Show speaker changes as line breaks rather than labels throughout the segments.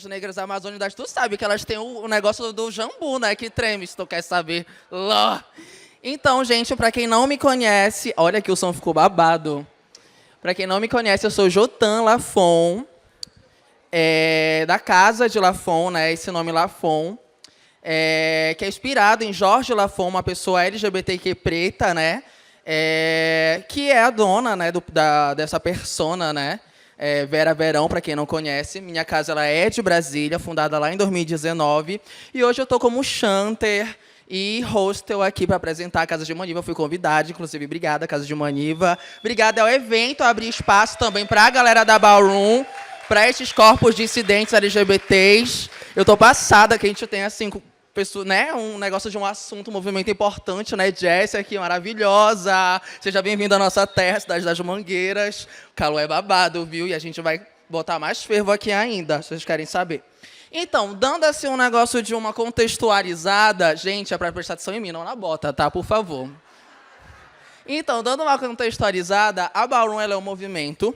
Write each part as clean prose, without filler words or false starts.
negras amazônicas, tu sabe que elas têm o negócio do jambu, né? Que treme, se tu quer saber. Lá. Então, gente, pra quem não me conhece... Olha que o som ficou babado. Pra quem não me conhece, eu sou Jotan Lafon, da Casa de Lafon, né? Esse nome Lafon. Que é inspirado em Jorge Lafon, uma pessoa LGBTQ preta, né? Que é a dona, né, dessa persona, né? Vera Verão, para quem não conhece. Minha casa ela é de Brasília, fundada lá em 2019. E hoje eu estou como chanter e hostel aqui para apresentar a Casa de Maniva. Eu fui convidada, inclusive, obrigada, Casa de Maniva. Obrigada ao evento, abrir espaço também para a galera da Ballroom, para esses corpos dissidentes LGBTs. Eu estou passada que a gente tem, assim, né, um negócio de um assunto, um movimento importante, né? Jessie aqui, maravilhosa. Seja bem-vinda à nossa terra, cidade das Mangueiras. O calor é babado, viu? E a gente vai botar mais fervo aqui ainda, se vocês querem saber. Então, dando assim um negócio de uma contextualizada, gente, é para prestar atenção em mim, não na bota, tá? Por favor. Então, dando uma contextualizada, a Ballroom ela é um movimento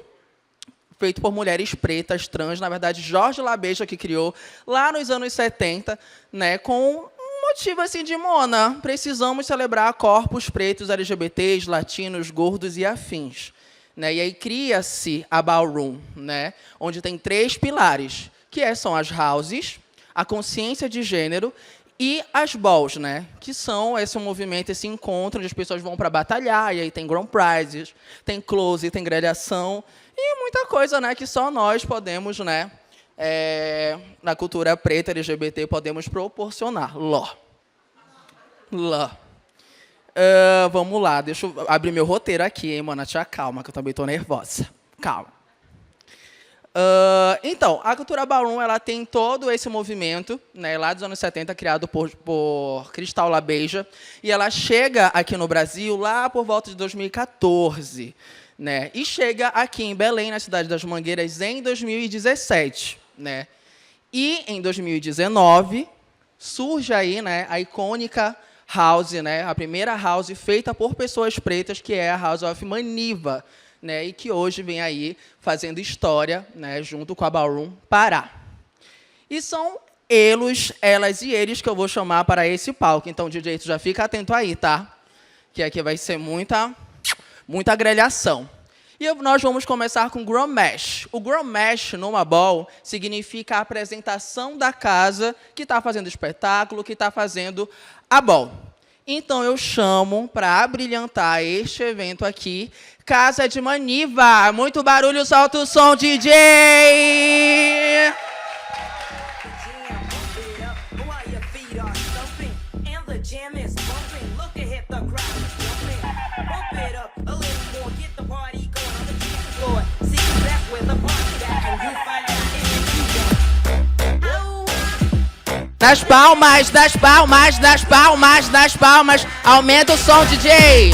feito por mulheres pretas, trans, na verdade, Jorge Labeja que criou lá nos anos 70, né, com um motivo assim de Mona, precisamos celebrar corpos pretos, LGBTs, latinos, gordos e afins. Né, e aí cria-se a Ballroom, né, onde tem 3 pilares, que são as houses, a consciência de gênero e as balls, né, que são esse movimento, esse encontro onde as pessoas vão para batalhar, e aí tem grand prizes, tem close, tem grelhação, e muita coisa, né, que só nós podemos, né, na cultura preta LGBT, podemos proporcionar. Vamos lá, deixa eu abrir meu roteiro aqui, hein, mana? Tia, calma, que eu também estou nervosa. Calma. Então, a cultura Ballroom ela tem todo esse movimento, né, lá dos anos 70, criado por Cristal Labeja, e ela chega aqui no Brasil lá por volta de 2014. Né, e chega aqui em Belém, na cidade das Mangueiras, em 2017. Né? E, em 2019, surge aí, né, a icônica house, né, a primeira house feita por pessoas pretas, que é a House of Maniva, né, e que hoje vem aí fazendo história, né, junto com a Ballroom Pará. E são elas e eles que eu vou chamar para esse palco. Então, DJ, tu já fica atento aí, tá? Que aqui vai ser muita grelhação. E nós vamos começar com o Grand Mash. O Grand Mash, numa ball, significa a apresentação da casa que está fazendo espetáculo, que está fazendo a ball. Então, eu chamo para abrilhantar este evento aqui, Casa de Maniva. Muito barulho, solta o som, DJ! Das palmas, das palmas, das palmas, das palmas. Aumenta o som, DJ.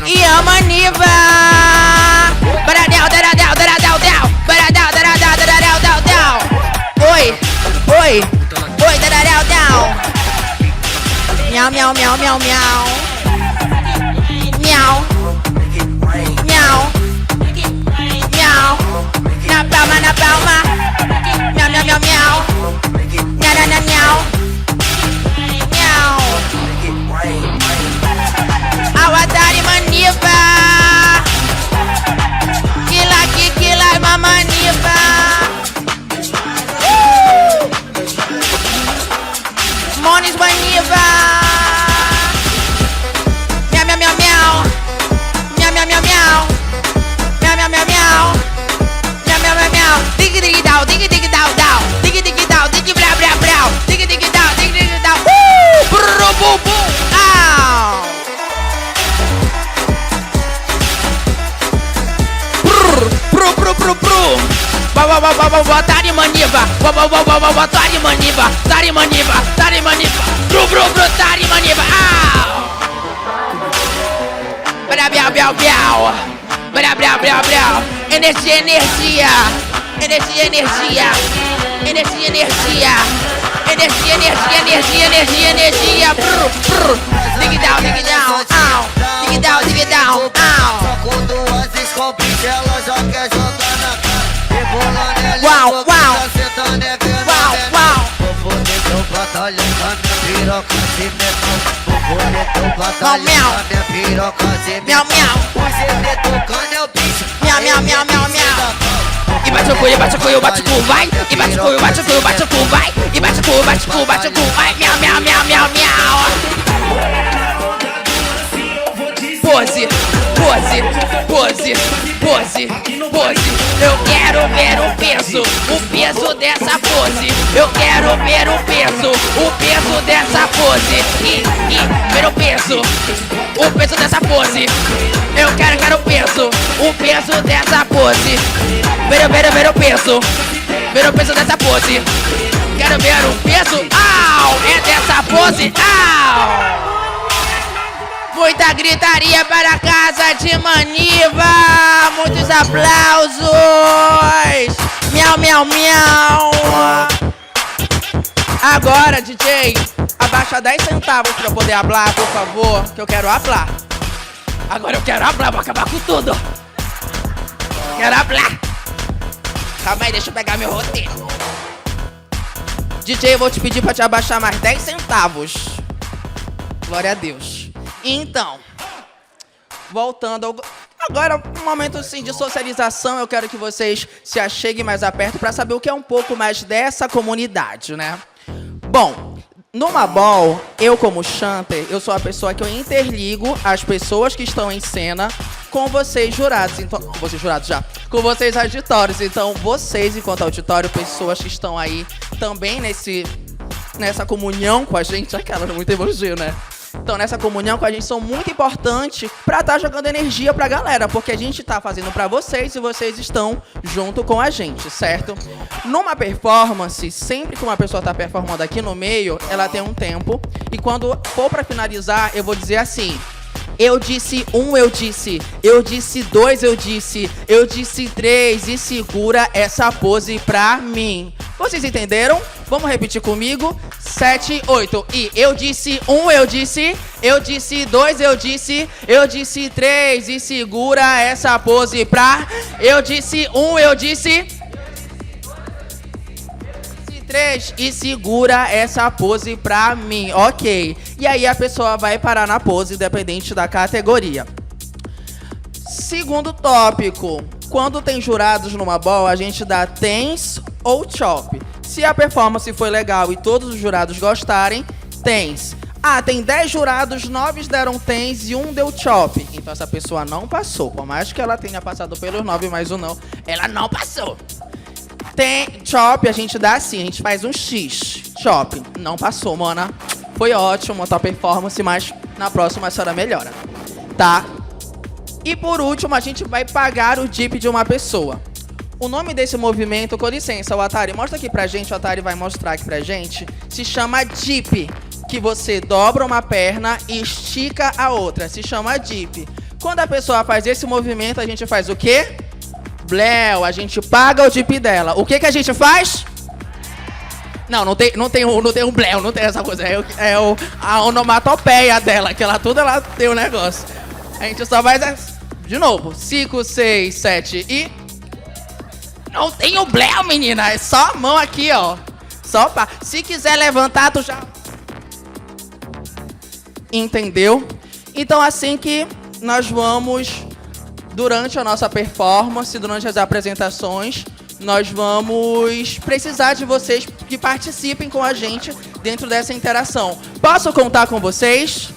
E a Maniva. Oi, miau, miau, miau, miau, miau. Miau. Miau, miau, na palma, miau, miau, miau, miau, miau, miau, Awadari Maniva, Kila, Mamaniva, Monis Maniva, miau, miau, miau, miau. Miau, miau, miau, miau. Miau, miau, miau, miau. Miau, miau, miau, miau. Dig, dig, down, dig, dig, down, down. Dig, dig, down, dig, brau, brau, brau. Dig, dig, down, dig, dig, down. Brrr, bum, bum. Tari Maniva. Tari Maniva. Tari Maniva. Tari Maniva. Tari Maniva. Brau, brau, brau. Brau, brau, brau, brau. Energia. Energia. energia, energia, energia, energia, energia. Dig down, au. Dig down, au.
Só com duas scopes ela já quer jogar na cara. Rebolando ela
Uau, uau.
sentando é vendo.
Uau.
Vou foder teu batalhão com a minha piroca de metal. Vou foder teu batalhão com a minha piroca de metal.
Miau, miau.
O GT tocando é o bicho.
Miau, miau, miau, miau, miau. E bate o cu, bate o cu, bate o cu, vai. E bate o cu, bate o cu, bate o cu, vai. E bate o cu, bate o cu, bate o cu, vai. Miau, miau, miau, miau, miau. Pose, pose, pose, pose, pose. Eu quero ver o peso dessa pose. Eu quero ver o peso dessa pose. E ver o peso dessa pose. Eu quero o peso dessa pose. Ver o peso dessa pose. Quero ver o peso, au, é dessa pose, au. Muita gritaria para a casa de Maniva. Muitos aplausos. Miau, miau, miau. Agora, DJ, abaixa 10 centavos para eu poder hablar, por favor, que eu quero hablar. Agora eu quero hablar, vou acabar com tudo. Quero hablar. Calma aí, deixa eu pegar meu roteiro. DJ, eu vou te pedir para te abaixar mais 10 centavos. Glória a Deus. Então, voltando, agora um momento assim, de socialização, eu quero que vocês se acheguem mais a perto para saber o que é um pouco mais dessa comunidade, né? Bom, no Mabol, eu como chanter, eu sou a pessoa que eu interligo as pessoas que estão em cena com vocês jurados, então, com vocês auditórios. Então, vocês, enquanto auditório, pessoas que estão aí também nessa comunhão com a gente, aquela muito emoji, né? Então, nessa comunhão com a gente, são muito importantes pra estar jogando energia pra galera, porque a gente tá fazendo pra vocês e vocês estão junto com a gente, certo? Numa performance, sempre que uma pessoa tá performando aqui no meio, ela tem um tempo, e quando for pra finalizar, eu vou dizer assim: eu disse 1, eu disse 2, eu disse 3, e segura essa pose pra mim. Vocês entenderam? Vamos repetir comigo. 7, 8. E eu disse 1, eu disse 2, eu disse 3, e segura essa pose pra... Eu disse 1, eu disse 3, e segura essa pose pra mim. Ok. E aí a pessoa vai parar na pose, independente da categoria. Segundo tópico. Quando tem jurados numa bola, a gente dá tens ou chop. Se a performance foi legal e todos os jurados gostarem, tens. Ah, tem 10 jurados, 9 deram tens e 1 deu chop. Então essa pessoa não passou. Por mais que ela tenha passado pelos 9, mas o não, ela não passou. Tem chop, a gente dá assim, a gente faz um X. Chop, não passou, mana. Foi ótimo a tua performance, mas na próxima a senhora melhora. Tá? E por último, a gente vai pagar o dip de uma pessoa. O nome desse movimento, com licença, o Atari, mostra aqui pra gente, o Atari vai mostrar aqui pra gente, se chama dip, que você dobra uma perna e estica a outra, se chama dip. Quando a pessoa faz esse movimento, a gente faz o quê? Bléu, a gente paga o dip dela. O que que a gente faz? Não tem um bléu, não tem essa coisa, a onomatopeia dela, que ela tem um negócio. A gente só vai... De novo, 5, 6, 7 e... Não tem o bléu, menina. É só a mão aqui, ó. Só pra... Se quiser levantar, tu já... Entendeu? Então, assim que nós vamos... Durante a nossa performance, durante as apresentações, nós vamos precisar de vocês que participem com a gente dentro dessa interação. Posso contar com vocês?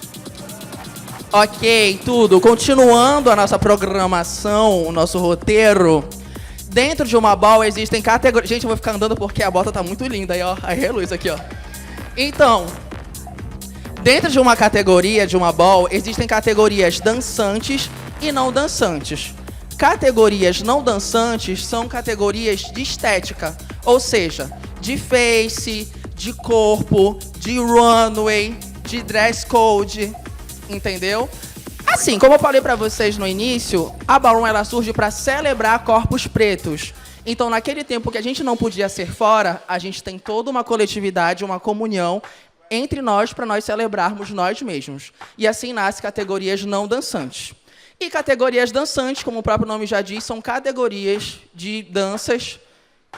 Ok, tudo. Continuando a nossa programação, o nosso roteiro. Dentro de uma bola existem categorias... Gente, eu vou ficar andando porque a bota tá muito linda aí, ó. A reluz aqui, ó. Então, dentro de uma categoria, de uma bola, existem categorias dançantes e não dançantes. Categorias não dançantes são categorias de estética. Ou seja, de face, de corpo, de runway, de dress code... Entendeu? Assim, como eu falei pra vocês no início, a Ballroom ela surge pra celebrar corpos pretos. Então, naquele tempo que a gente não podia ser fora, a gente tem toda uma coletividade, uma comunhão entre nós para nós celebrarmos nós mesmos. E assim nasce categorias não dançantes. E categorias dançantes, como o próprio nome já diz, são categorias de danças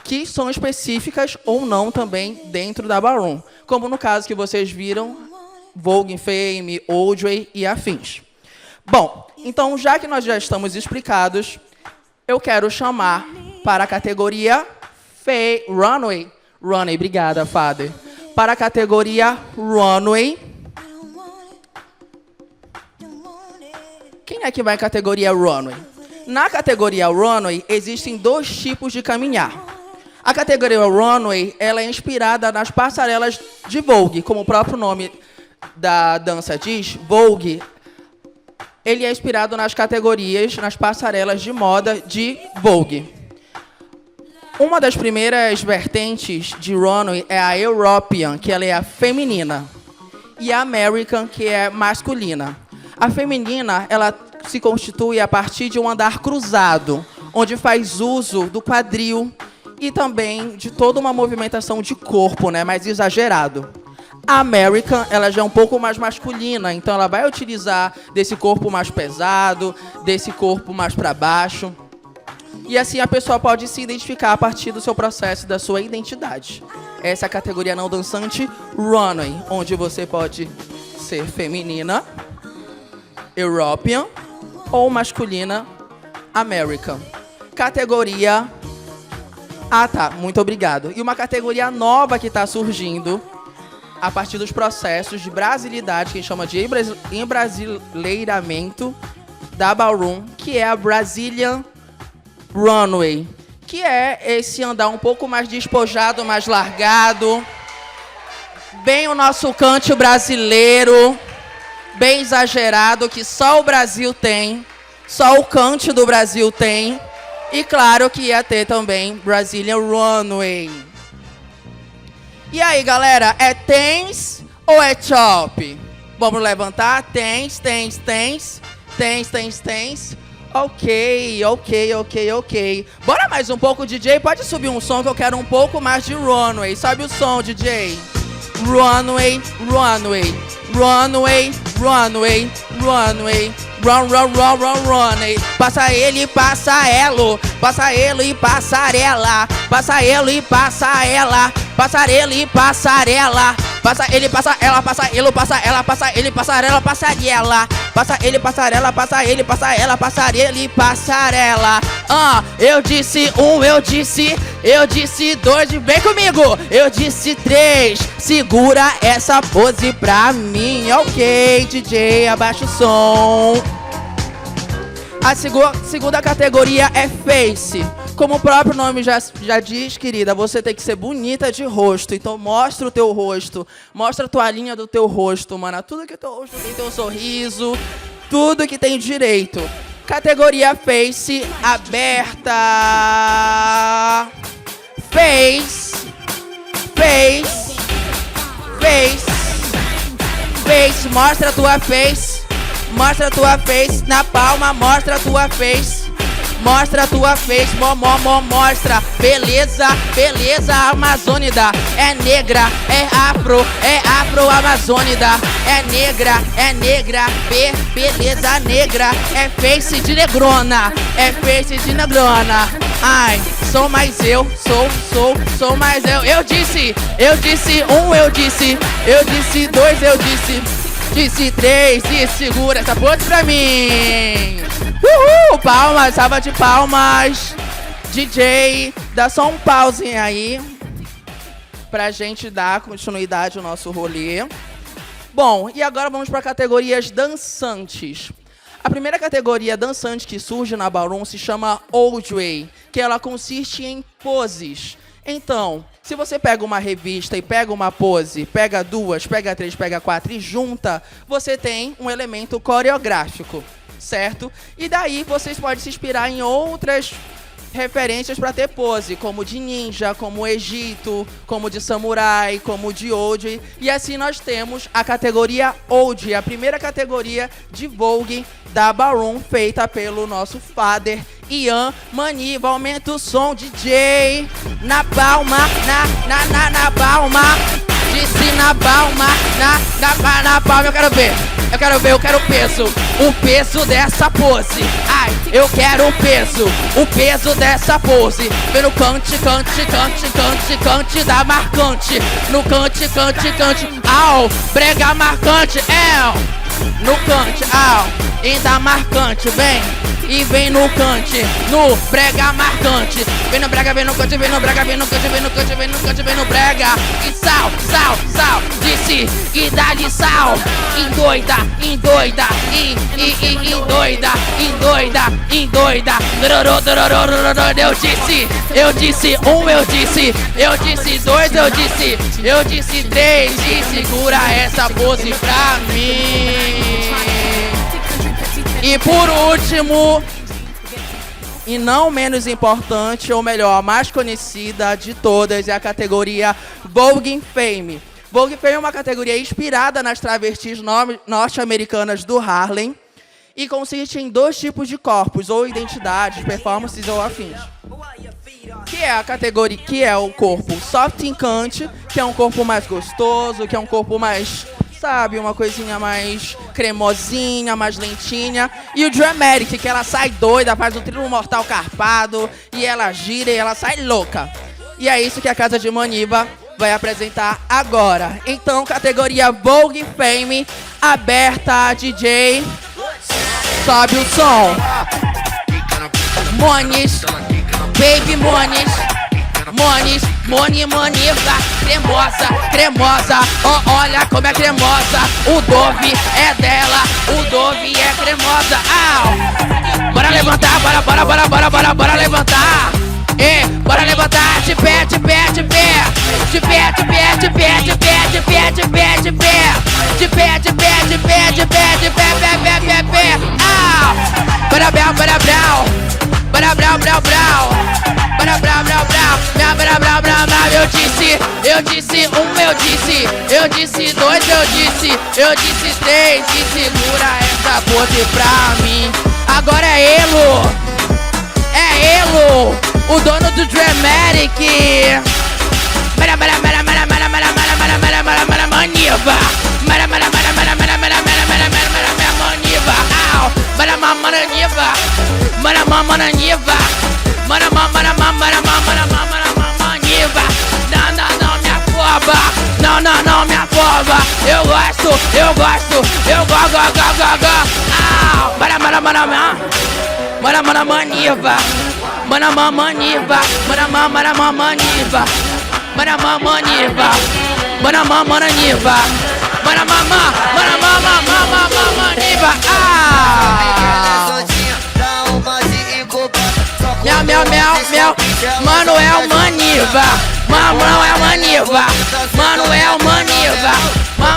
que são específicas ou não também dentro da Ballroom. Como no caso que vocês viram, Vogue, Fame, Oldway e afins. Bom, então já que nós já estamos explicados, eu quero chamar para a categoria Runway. Runway, obrigada, Father. Para a categoria Runway. Quem é que vai à categoria Runway? Na categoria Runway, existem 2 tipos de caminhar. A categoria Runway, ela é inspirada nas passarelas de Vogue, como o próprio nome da dança diz, Vogue. Ele é inspirado nas categorias, nas passarelas de moda de Vogue. Uma das primeiras vertentes de Runway é a European, que ela é a feminina, e a American, que é masculina. A feminina, ela se constitui a partir de um andar cruzado, onde faz uso do quadril e também de toda uma movimentação de corpo, né, mais exagerado. A American, ela já é um pouco mais masculina, então ela vai utilizar desse corpo mais pesado, desse corpo mais para baixo. E assim a pessoa pode se identificar a partir do seu processo, da sua identidade. Essa é a categoria não dançante Runway, onde você pode ser feminina, European, ou masculina, American. Categoria... Ah, tá, muito obrigado. E uma categoria nova que está surgindo a partir dos processos de brasilidade, que a gente chama de embrasileiramento da Ballroom, que é a Brazilian Runway, que é esse andar um pouco mais despojado, mais largado, bem o nosso canto brasileiro, bem exagerado, que só o Brasil tem, só o canto do Brasil tem, e claro que ia ter também Brazilian Runway. E aí, galera, é tens ou é chop? Vamos levantar, tens. Ok. Bora mais um pouco, DJ? Pode subir um som que eu quero um pouco mais de Runway. Sobe o som, DJ. Runway. Runway. Passa ele e passa ela. Passa ele e passarela. Passa ele e passa ela. Passarela e passarela. Passa ele, passa ela, passa ele, passa ela, passa ele, passarela, passarela. Passa ele, passarela, passa ele, passa ela, passarela e passarela. Eu disse 1, eu disse 2, vem comigo. Eu disse 3, segura essa pose pra mim. Ok, DJ, abaixa o som. A segunda categoria é Face. Como o próprio nome já diz, querida, você tem que ser bonita de rosto. Então mostra o teu rosto, mostra a tua linha do teu rosto, mana. Tudo que teu rosto tem, teu sorriso, tudo que tem direito. Categoria Face aberta. Face. Mostra a tua face. Mostra a tua face na palma, mostra a tua face. Mostra a tua face, mostra. Beleza, amazônida. É negra, é afro-amazônida. É negra, beleza negra. É face de negrona, Ai, sou mais eu, sou mais eu. Eu disse 1, eu disse 2, eu disse 3, e segura essa pose pra mim. Uhul, palmas, salva de palmas. DJ, dá só um pause aí pra gente dar continuidade ao nosso rolê. Bom, e agora vamos para categorias dançantes. A primeira categoria dançante que surge na Ballroom se chama Oldway, que ela consiste em poses. Então, se você pega uma revista e pega uma pose, pega 2, pega 3, pega 4 e junta, você tem um elemento coreográfico, certo? E daí vocês podem se inspirar em outras referências para ter pose, como de ninja, como Egito, como de samurai, como de old. E assim nós temos a categoria old, a primeira categoria de Vogue da Ballroom, feita pelo nosso father, Ian Maniva, aumenta o som, DJ. Na palma, na palma. Disse na palma, na palma. Eu quero ver, eu quero o peso dessa pose. Ai, eu quero o peso dessa pose. Vem no cante da marcante. No cante, au, brega marcante, no cante, au, e da marcante, vem. E vem no cante, no brega marcante. Vem no brega, vem no cante, vem no brega, vem no cante, vem no cante, vem no cante, vem no brega. E sal, disse, e dá-lhe sal. Endoida, endoida, endoida. Eu disse um, eu disse dois, eu disse três. E segura essa pose pra mim. E por último, e não menos importante, ou melhor, a mais conhecida de todas, é a categoria Vogue Fame. Vogue Fame é uma categoria inspirada nas travestis norte-americanas do Harlem e consiste em 2 tipos de corpos, ou identidades, performances ou afins. Que é a categoria, que é o corpo soft encante, que é um corpo mais gostoso, que é um corpo mais, sabe, uma coisinha mais cremosinha, mais lentinha. E o dramatic, que ela sai doida, faz um trio mortal carpado, e ela gira e ela sai louca. E é isso que a Casa de Maniva vai apresentar agora. Então, categoria Vogue Fame, aberta a DJ. Sobe o som. Monis, baby Monis. Maniva, cremosa, oh, olha como é cremosa. O Dove é dela, o Dove é cremosa. Au! Bora levantar, bora levantar. Bora levantar, de pé. Au! Bora brau. Eu disse um, eu disse dois, eu disse três. E segura essa pose pra mim. Agora é Elo, o dono do Dramatic. Maniva, Maniva, au, Maniva, Maniva, não me afoba, eu gosto, eu go, au, Maniva,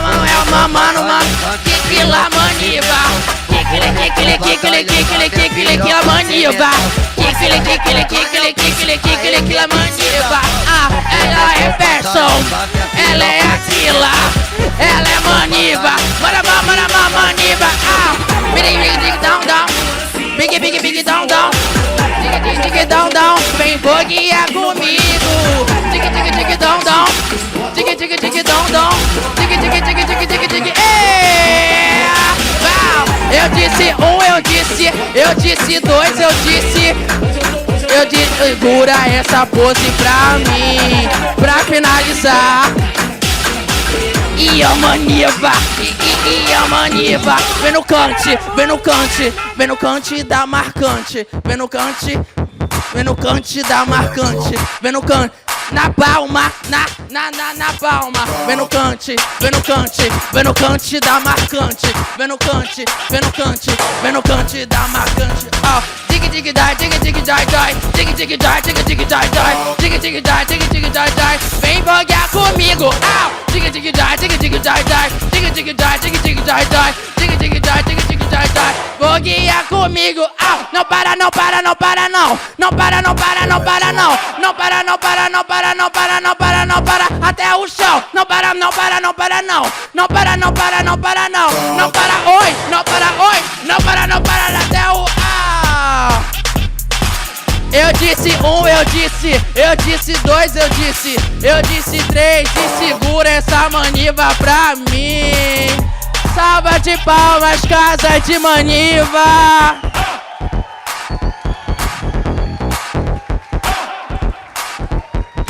Miau, Manuel Maniva, Kikila Maniva, Kikila Maniva. Ah, ela é fashion, ela é aquila, ela é Maniva, Maniva. Ah, big down. Dig down, vem voguear comigo. Dig down. Eu disse um, eu disse dois, eu disse segura essa pose pra mim, pra finalizar. E a Maniva, vem no cante da marcante, vem no cante da marcante, vem no cante, na palma, na palma, vem no cante da marcante, vem no cante da marcante, ó, dig die, vem voguear comigo, au, dig die, voguear comigo, au, não para até o chão, não para, oi, não para, até o Eu disse um, eu disse dois, eu disse três. E segura essa maniva pra mim. Salva de palmas, Casa de Maniva.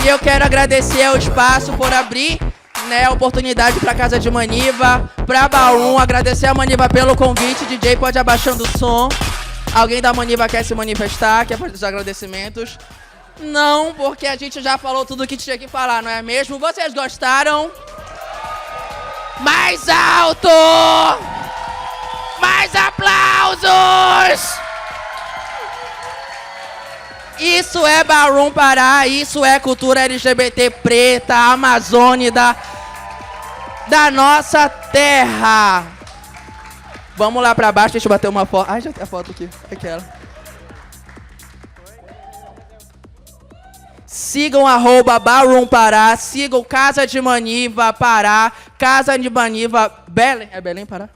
E eu quero agradecer ao espaço por abrir, né, a oportunidade para Casa de Maniva, para Baum, agradecer a Maniva pelo convite. DJ, pode abaixando o som. Alguém da Maniva quer se manifestar, quer fazer os agradecimentos? Não, porque a gente já falou tudo o que tinha que falar, não é mesmo? Vocês gostaram? Mais alto! Mais aplausos! Isso é Ballroom Pará, isso é cultura LGBT preta, amazônida, da nossa terra. Vamos lá pra baixo, deixa eu bater uma foto. Ai, já tem a foto aqui, aquela. Sigam @Ballroom Pará, sigam Casa de Maniva Pará, Casa de Maniva Belém, é Belém Pará?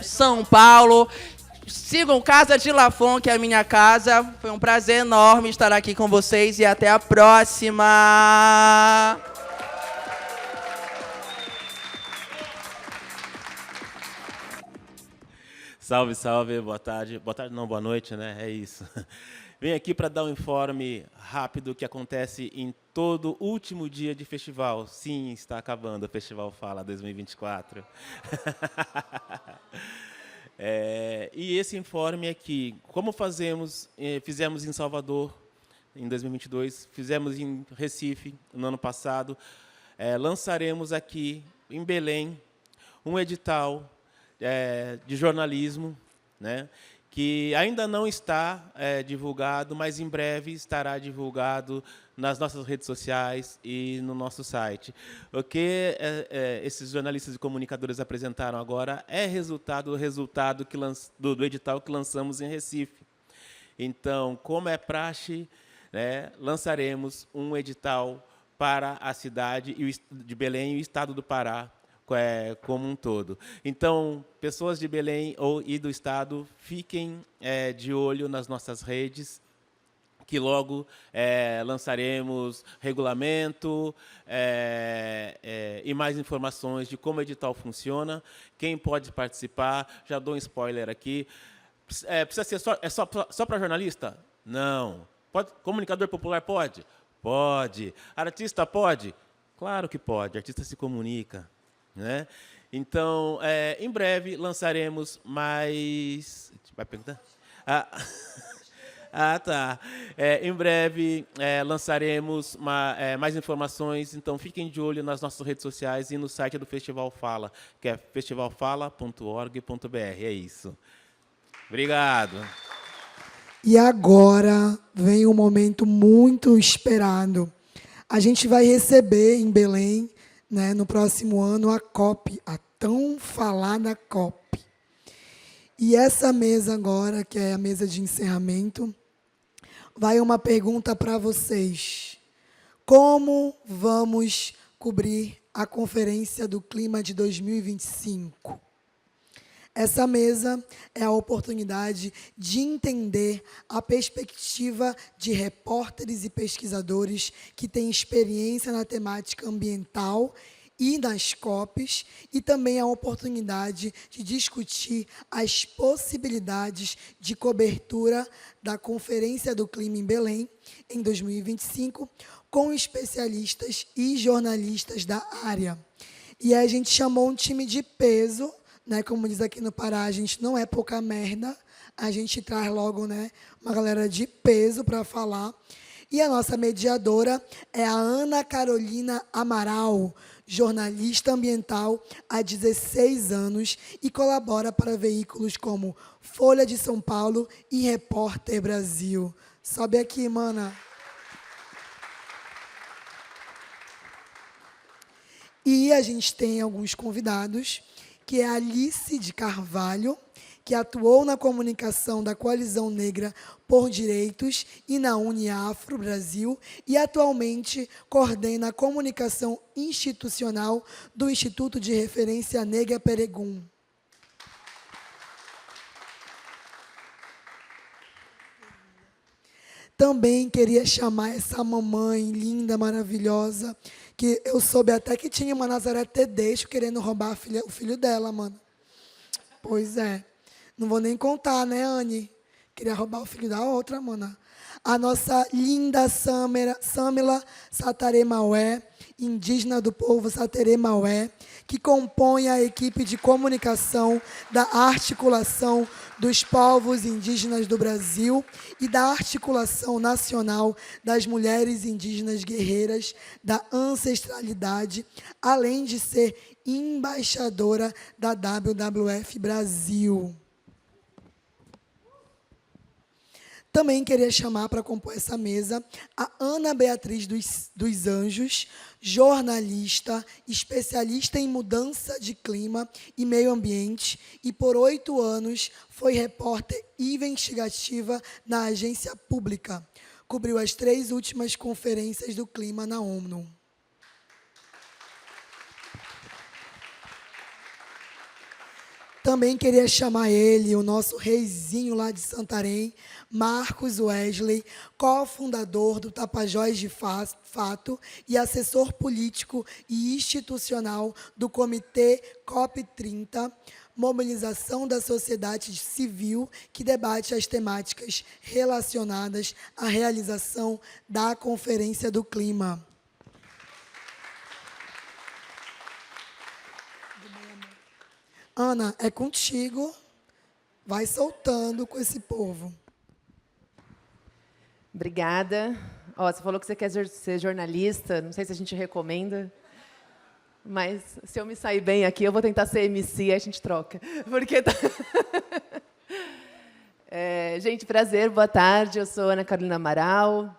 São Paulo. Sigam Casa de Lafon, que é a minha casa. Foi um prazer enorme estar aqui com vocês e até a próxima.
Salve, salve, boa tarde. Boa tarde não, boa noite, né? É isso. Venho aqui para dar um informe rápido que acontece em todo último dia de festival. Sim, está acabando o Festival Fala 2024. E esse informe é que, como fizemos em Salvador em 2022, fizemos em Recife no ano passado, lançaremos aqui em Belém um edital de jornalismo, né, que ainda não está divulgado, mas em breve estará divulgado nas nossas redes sociais e no nosso site. O que esses jornalistas e comunicadores apresentaram agora é resultado do edital que lançamos em Recife. Então, como é praxe, né, lançaremos um edital para a cidade de Belém e o estado do Pará, como um todo. Então, pessoas de Belém e do estado, fiquem de olho nas nossas redes, que logo lançaremos regulamento e mais informações de como o edital funciona, quem pode participar. Já dou um spoiler aqui. Precisa ser só para jornalista? Não. Comunicador popular pode? Pode. Artista pode? Claro que pode. Artista se comunica, né? Então, em breve lançaremos mais... Vai perguntar? Tá. Em breve lançaremos mais informações, então fiquem de olho nas nossas redes sociais e no site do Festival Fala, que é festivalfala.org.br. É isso. Obrigado.
E agora vem um momento muito esperado. A gente vai receber em Belém, né, no próximo ano, a COP, a tão falada COP. E essa mesa agora, que é a mesa de encerramento, vai uma pergunta para vocês. Como vamos cobrir a Conferência do Clima de 2025? Essa mesa é a oportunidade de entender a perspectiva de repórteres e pesquisadores que têm experiência na temática ambiental e nas COPs, e também a oportunidade de discutir as possibilidades de cobertura da Conferência do Clima em Belém, em 2025, com especialistas e jornalistas da área. E a gente chamou um time de peso, né, como diz aqui no Pará, a gente não é pouca merda, a gente traz logo, né, uma galera de peso para falar. E a nossa mediadora é a Ana Carolina Amaral, jornalista ambiental há 16 anos e colabora para veículos como Folha de São Paulo e Repórter Brasil. Sobe aqui, mana. E a gente tem alguns convidados, que é a Alice de Carvalho, que atuou na comunicação da Coalizão Negra por Direitos e na Uniafro Brasil, e atualmente coordena a comunicação institucional do Instituto de Referência Negra Peregum. Também queria chamar essa mamãe linda, maravilhosa, que eu soube até que tinha uma Nazaré Tedesco querendo roubar o filho dela, mano. Pois é. Não vou nem contar, né, Anne? Queria roubar o filho da outra, mano. A nossa linda Samela Sataré Maué, indígena do povo Sataré Maué, que compõe a equipe de comunicação da Articulação dos Povos Indígenas do Brasil e da Articulação Nacional das Mulheres Indígenas Guerreiras da Ancestralidade, além de ser embaixadora da WWF Brasil. Também queria chamar para compor essa mesa a Ana Beatriz dos Anjos, jornalista, especialista em mudança de clima e meio ambiente, e por 8 anos foi repórter investigativa na agência pública. Cobriu as 3 últimas conferências do clima na ONU. Também queria chamar ele, o nosso reizinho lá de Santarém, Marcos Wesley, cofundador do Tapajós de Fato e assessor político e institucional do Comitê COP30, mobilização da sociedade civil que debate as temáticas relacionadas à realização da Conferência do Clima. Ana, é contigo. Vai soltando com esse povo.
Obrigada. Ó, você falou que você quer ser jornalista, não sei se a gente recomenda, mas se eu me sair bem aqui, eu vou tentar ser MC e a gente troca. Porque tá... gente, prazer, boa tarde. Eu sou Ana Carolina Amaral.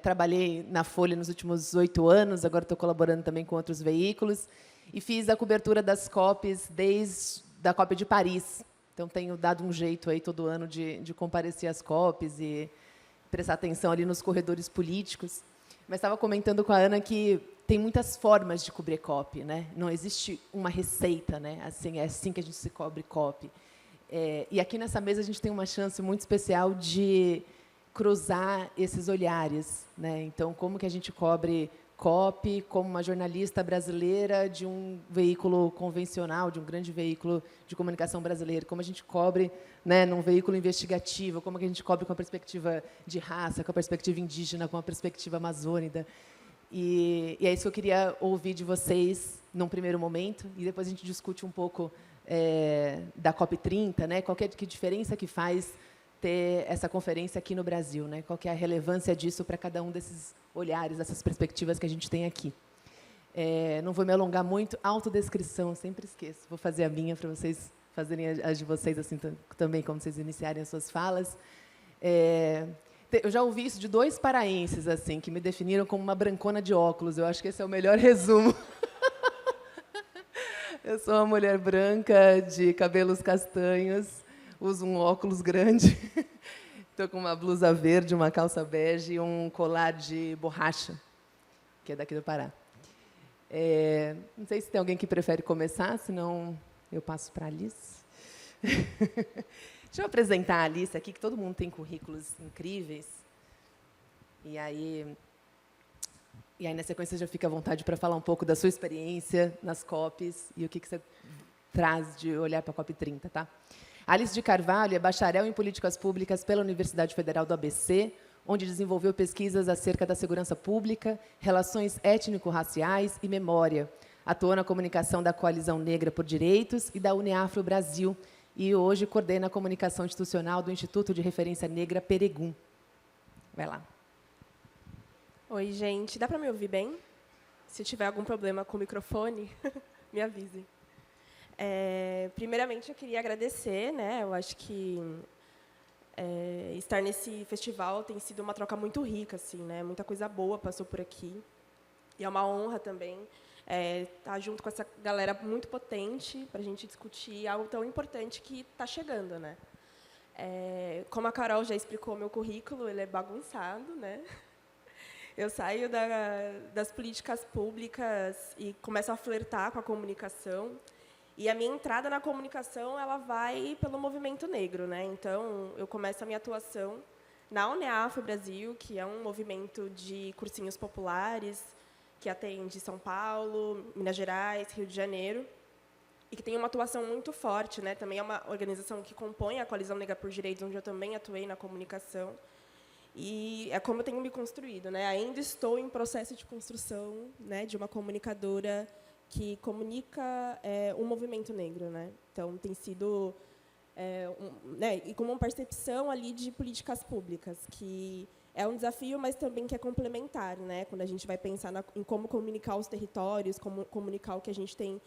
Trabalhei na Folha nos últimos 8 anos, agora estou colaborando também com outros veículos. E fiz a cobertura das COPs desde a COP de Paris. Então, tenho dado um jeito aí todo ano de comparecer às COPs e prestar atenção ali nos corredores políticos. Mas estava comentando com a Ana que tem muitas formas de cobrir COP, né? Não existe uma receita, né? Assim, é assim que a gente se cobre COP. E aqui nessa mesa a gente tem uma chance muito especial de cruzar esses olhares, né? Então, como que a gente cobre COP como uma jornalista brasileira de um veículo convencional, de um grande veículo de comunicação brasileiro, como a gente cobre, né, num veículo investigativo, como que a gente cobre com a perspectiva de raça, com a perspectiva indígena, com a perspectiva amazônica. E é isso que eu queria ouvir de vocês num primeiro momento, e depois a gente discute um pouco da COP30, né, que diferença que faz ter essa conferência aqui no Brasil, né? Qual que é a relevância disso para cada um desses olhares, dessas perspectivas que a gente tem aqui. Não vou me alongar muito. Autodescrição, sempre esqueço. Vou fazer a minha para vocês fazerem as de vocês assim também, como vocês iniciarem as suas falas. Eu já ouvi isso de 2 paraenses assim, que me definiram como uma brancona de óculos. Eu acho que esse é o melhor resumo. Eu sou uma mulher branca, de cabelos castanhos, uso um óculos grande, estou com uma blusa verde, uma calça bege e um colar de borracha, que é daqui do Pará. Não sei se tem alguém que prefere começar, senão eu passo para a Alice. Deixa eu apresentar a Alice aqui, que todo mundo tem currículos incríveis. E aí, na sequência, já fica à vontade para falar um pouco da sua experiência nas COPs e o que você traz de olhar para a COP30, tá? Alice de Carvalho é bacharel em Políticas Públicas pela Universidade Federal do ABC, onde desenvolveu pesquisas acerca da segurança pública, relações étnico-raciais e memória. Atuou na comunicação da Coalizão Negra por Direitos e da Uniafro Brasil, e hoje coordena a comunicação institucional do Instituto de Referência Negra Peregum. Vai lá.
Oi, gente. Dá para me ouvir bem? Se tiver algum problema com o microfone, me avise. Primeiramente, eu queria agradecer, né? Eu acho que estar nesse festival tem sido uma troca muito rica, assim, né? Muita coisa boa passou por aqui. E é uma honra também estar junto com essa galera muito potente para a gente discutir algo tão importante que está chegando, né? Como a Carol já explicou, meu currículo ele é bagunçado, né? Eu saio das políticas públicas e começo a flertar com a comunicação. E a minha entrada na comunicação ela vai pelo movimento negro, né? Então, eu começo a minha atuação na UNEAF Brasil, que é um movimento de cursinhos populares, que atende São Paulo, Minas Gerais, Rio de Janeiro, e que tem uma atuação muito forte, né? Também é uma organização que compõe a Coalizão Negra por Direitos, onde eu também atuei na comunicação. E é como eu tenho me construído, né? Ainda estou em processo de construção, né, de uma comunicadora que comunica o movimento negro, né? Então tem sido né, e com uma percepção ali de políticas públicas, que é um desafio, mas também que é complementar, né? Quando a gente vai pensar em como comunicar os territórios, como comunicar o que a gente tem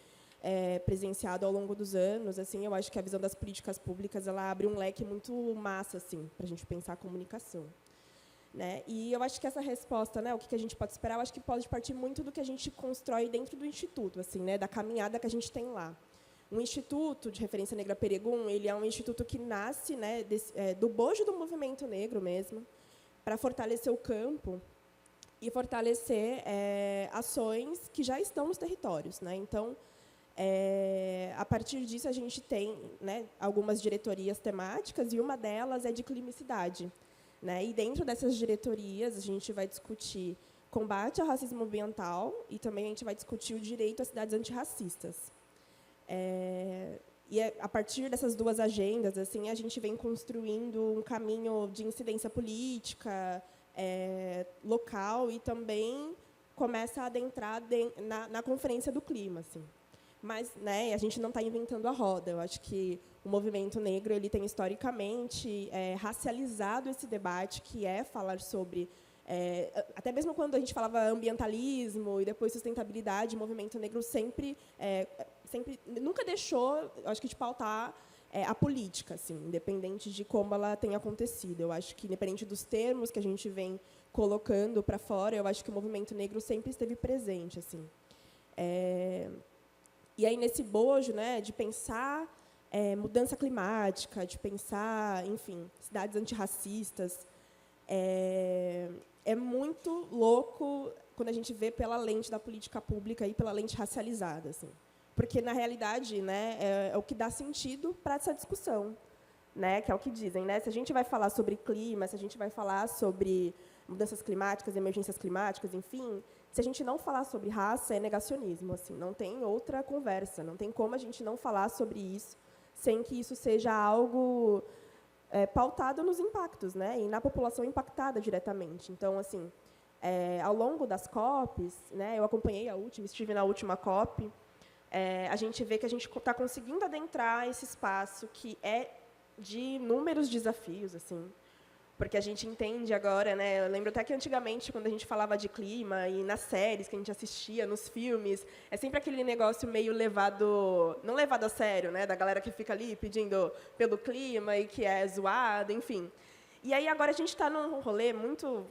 presenciado ao longo dos anos, assim, eu acho que a visão das políticas públicas ela abre um leque muito massa, assim, para a gente pensar a comunicação, né? E eu acho que essa resposta, né, o que a gente pode esperar, eu acho que pode partir muito do que a gente constrói dentro do instituto, assim, né, da caminhada que a gente tem lá. O Instituto de Referência Negra Peregum, ele é um instituto que nasce, né, do bojo do movimento negro mesmo, para fortalecer o campo e fortalecer ações que já estão nos territórios, né? Então, a partir disso, a gente tem, né, algumas diretorias temáticas, e uma delas é de clima e cidade, né? E dentro dessas diretorias, a gente vai discutir combate ao racismo ambiental e também a gente vai discutir o direito a cidades antirracistas. E a partir dessas duas agendas, assim, a gente vem construindo um caminho de incidência política local e também começa a adentrar na Conferência do Clima, assim. Mas, né, a gente não está inventando a roda. Eu acho que o movimento negro ele tem historicamente racializado esse debate, que é falar sobre até mesmo quando a gente falava ambientalismo e depois sustentabilidade, o movimento negro sempre nunca deixou, acho que, de pautar a política, assim, independente de como ela tenha acontecido. Eu acho que, independente dos termos que a gente vem colocando para fora, eu acho que o movimento negro sempre esteve presente, assim. E aí, nesse bojo, né, de pensar mudança climática, de pensar, enfim, cidades antirracistas, é muito louco quando a gente vê pela lente da política pública e pela lente racializada, assim. Porque, na realidade, né, é o que dá sentido para essa discussão, né, que é o que dizem, né? Se a gente vai falar sobre clima, se a gente vai falar sobre mudanças climáticas, emergências climáticas, enfim, se a gente não falar sobre raça, é negacionismo, assim, não tem outra conversa, não tem como a gente não falar sobre isso sem que isso seja algo pautado nos impactos, né, e na população impactada diretamente. Então, assim, ao longo das COPs, né, eu acompanhei a última, estive na última COP, a gente vê que a gente está conseguindo adentrar esse espaço que é de inúmeros desafios, assim, porque a gente entende agora, né? Eu lembro até que antigamente, quando a gente falava de clima e nas séries que a gente assistia, nos filmes, é sempre aquele negócio meio não levado a sério, né? Da galera que fica ali pedindo pelo clima e que é zoado, enfim. E aí agora a gente está num rolê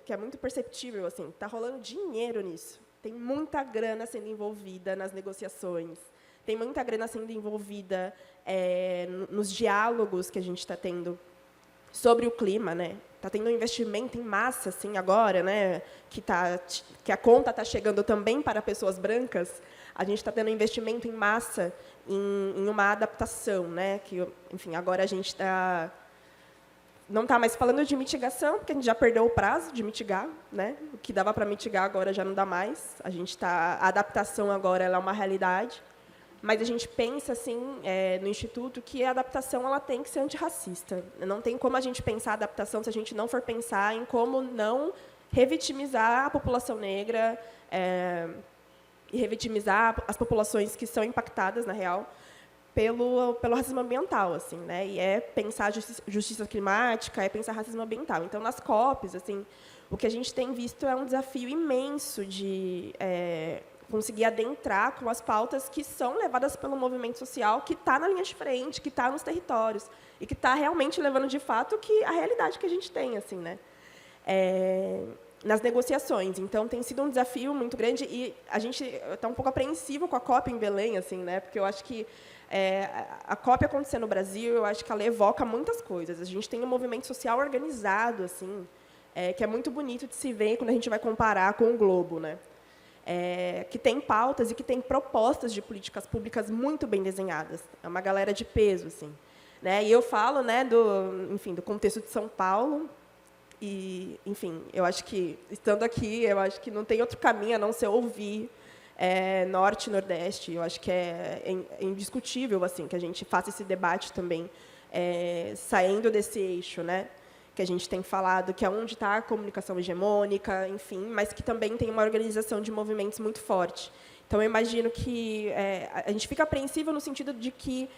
que é muito perceptível, assim, está rolando dinheiro nisso. Tem muita grana sendo envolvida nas negociações, tem muita grana sendo envolvida nos diálogos que a gente está tendo sobre o clima, né? Está tendo um investimento em massa, assim, agora, né? Que a conta está chegando também para pessoas brancas. A gente está tendo um investimento em massa em uma adaptação, né? Que, enfim, agora a gente não está mais falando de mitigação, porque a gente já perdeu o prazo de mitigar, né? O que dava para mitigar agora já não dá mais. A adaptação agora ela é uma realidade. Mas a gente pensa, assim, no Instituto, que a adaptação ela tem que ser antirracista. Não tem como a gente pensar a adaptação se a gente não for pensar em como não revitimizar a população negra e revitimizar as populações que são impactadas, na real, pelo racismo ambiental, assim, né? E pensar justiça climática, pensar racismo ambiental. Então, nas COPs, assim, o que a gente tem visto é um desafio imenso de conseguir adentrar com as pautas que são levadas pelo movimento social, que está na linha de frente, que está nos territórios e que está realmente levando, de fato, a realidade que a gente tem, assim, né? Nas negociações. Então, tem sido um desafio muito grande e a gente está um pouco apreensivo com a COP em Belém, assim, né? Porque eu acho que a COP acontecer no Brasil, eu acho que ela evoca muitas coisas. A gente tem um movimento social organizado, assim, que é muito bonito de se ver quando a gente vai comparar com o Globo, né? Que tem pautas e que tem propostas de políticas públicas muito bem desenhadas. É uma galera de peso, assim, né? E eu falo, né, do contexto de São Paulo, enfim, eu acho que, estando aqui, eu acho que não tem outro caminho a não ser ouvir Norte e Nordeste. Eu acho que é indiscutível assim, que a gente faça esse debate também, saindo desse eixo, né? Que a gente tem falado, que é onde está a comunicação hegemônica, enfim, mas que também tem uma organização de movimentos muito forte. Então, eu imagino que a gente fica apreensivo no sentido de que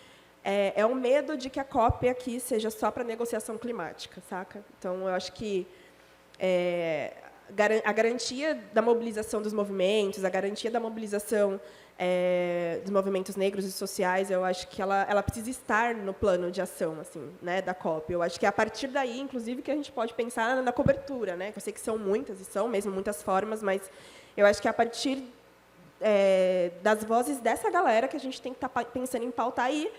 é um medo de que a COP aqui seja só para negociação climática, saca? Então, eu acho que a garantia da mobilização dos movimentos, a garantia da mobilização dos movimentos negros e sociais, eu acho que ela precisa estar no plano de ação, assim, né, da COP. Eu acho que é a partir daí, inclusive, que a gente pode pensar na cobertura, né? Eu sei que são muitas, e são mesmo muitas formas, mas eu acho que é a partir das vozes dessa galera que a gente tem que estar pensando em pautar e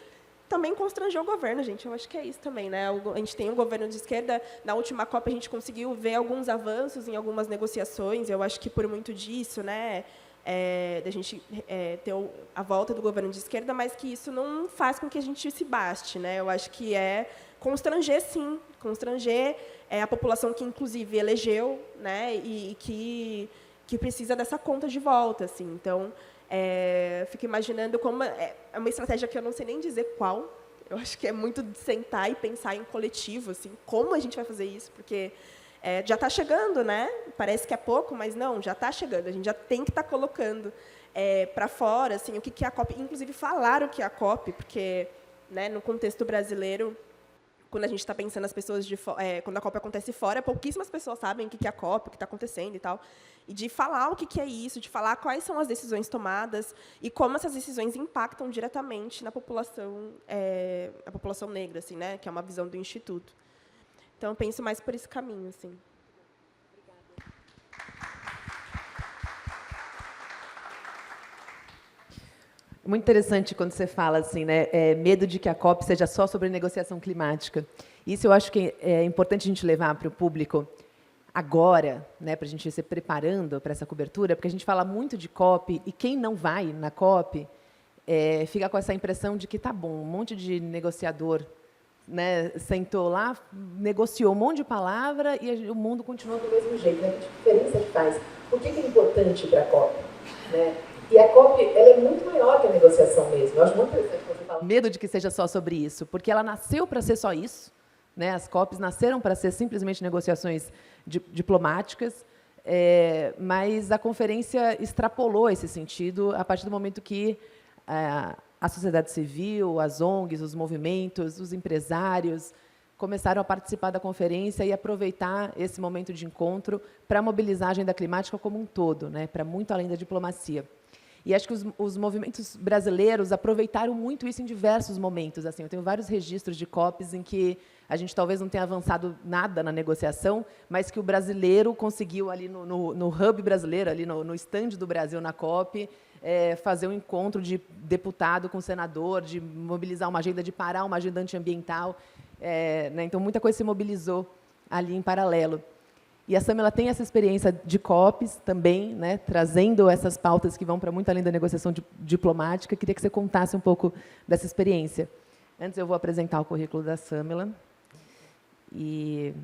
também constranger o governo, gente. Eu acho que é isso também, né? A gente tem um governo de esquerda. Na última COP, a gente conseguiu ver alguns avanços em algumas negociações. Eu acho que, por muito disso, né, da gente ter a volta do governo de esquerda, mas que isso não faz com que a gente se baste, né? Eu acho que constranger, sim, constranger a população que, inclusive, elegeu, né, e que precisa dessa conta de volta, assim. Então, fico imaginando como é uma estratégia que eu não sei nem dizer qual. Eu acho que é muito de sentar e pensar em coletivo, assim, como a gente vai fazer isso, porque já está chegando, né? Parece que é pouco, mas não, já está chegando. A gente já tem que estar colocando para fora, assim, o que é a COP, inclusive falar o que é a COP, porque, né, no contexto brasileiro, quando a gente está pensando as pessoas quando a COP acontece fora, pouquíssimas pessoas sabem o que é a COP, o que está acontecendo e tal. E de falar o que é isso, de falar quais são as decisões tomadas e como essas decisões impactam diretamente na população, a população negra, assim, né, que é uma visão do Instituto. Então, eu penso mais por esse caminho, assim.
Muito interessante quando você fala assim, né, medo de que a COP seja só sobre negociação climática. Isso eu acho que é importante a gente levar para o público agora, né, para a gente ir se preparando para essa cobertura, porque a gente fala muito de COP e quem não vai na COP fica com essa impressão de que tá bom, um monte de negociador, né, sentou lá, negociou um monte de palavra e o mundo continua do mesmo jeito. Né? Que diferença que faz? Por que é importante para a COP? Né? E a COP ela é muito maior que a negociação mesmo. Eu acho muito interessante quando você fala. Medo de que seja só sobre isso, porque ela nasceu para ser só isso. Né? As COPs nasceram para ser simplesmente negociações diplomáticas, mas a conferência extrapolou esse sentido a partir do momento que a sociedade civil, as ONGs, os movimentos, os empresários começaram a participar da conferência e aproveitar esse momento de encontro para a mobilizagem da climática como um todo, né? Para muito além da diplomacia. E acho que os movimentos brasileiros aproveitaram muito isso em diversos momentos. Assim, eu tenho vários registros de COPs em que a gente talvez não tenha avançado nada na negociação, mas que o brasileiro conseguiu, ali no hub brasileiro, ali no stand do Brasil na COP, fazer um encontro de deputado com senador, de mobilizar uma agenda, de parar uma agenda antiambiental. Né? Então, muita coisa se mobilizou ali em paralelo. E a Samela tem essa experiência de COPs também, né, trazendo essas pautas que vão para muito além da negociação diplomática. Queria que você contasse um pouco dessa experiência. Antes, eu vou apresentar o currículo da Samela. E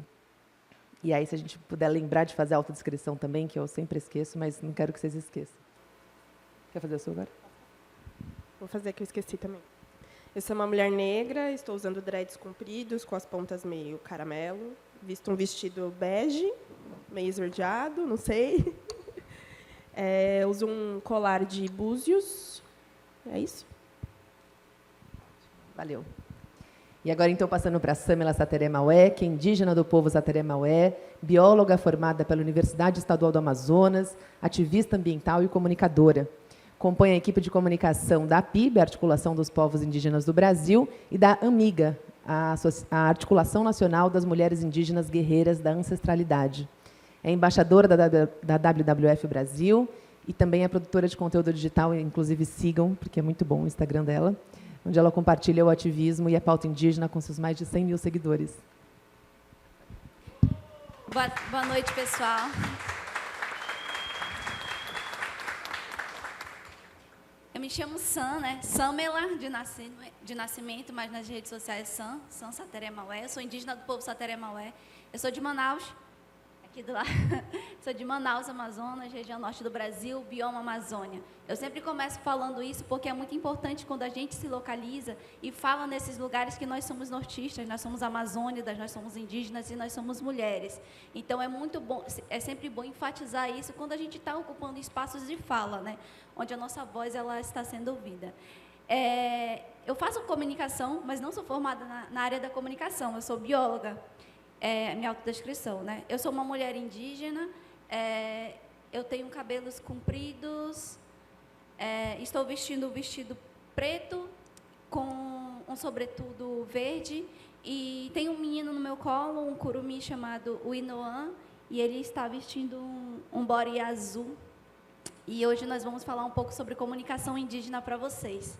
aí, se a gente puder lembrar de fazer a autodescrição também, que eu sempre esqueço, mas não quero que vocês esqueçam. Quer fazer a sua agora?
Vou fazer que eu esqueci também. Eu sou uma mulher negra, estou usando dreads compridos, com as pontas meio caramelo, visto um vestido bege, meio esverdeado, não sei. Uso um colar de búzios. É isso?
Valeu. E agora, então, passando para a Samela Sateré Maué, que é indígena do povo Sateré Maué, bióloga formada pela Universidade Estadual do Amazonas, ativista ambiental e comunicadora. Compõe a equipe de comunicação da APIB, a Articulação dos Povos Indígenas do Brasil, e da AMIGA, a Articulação Nacional das Mulheres Indígenas Guerreiras da Ancestralidade. É embaixadora da WWF Brasil e também é produtora de conteúdo digital, inclusive sigam, porque é muito bom o Instagram dela, onde ela compartilha o ativismo e a pauta indígena com seus mais de 100 mil seguidores.
Boa noite, pessoal. Eu me chamo Sam, né? Samela, de nascimento, mas nas redes sociais Sam Sateré Maué. Eu sou indígena do povo Sateré Maué. Eu sou de Manaus, aqui do lado. Sou de Manaus, Amazonas, região norte do Brasil, bioma Amazônia. Eu sempre começo falando isso porque é muito importante quando a gente se localiza e fala nesses lugares que nós somos nortistas, nós somos amazônidas, nós somos indígenas e nós somos mulheres. Então é muito bom, é sempre bom enfatizar isso quando a gente está ocupando espaços de fala, né? Onde a nossa voz ela está sendo ouvida. Eu faço comunicação, mas não sou formada na área da comunicação, eu sou bióloga. Minha autodescrição, né? Eu sou uma mulher indígena, eu tenho cabelos compridos, estou vestindo um vestido preto com um sobretudo verde e tenho um menino no meu colo, um curumim chamado Uinoan, e ele está vestindo um body azul. E hoje nós vamos falar um pouco sobre comunicação indígena para vocês.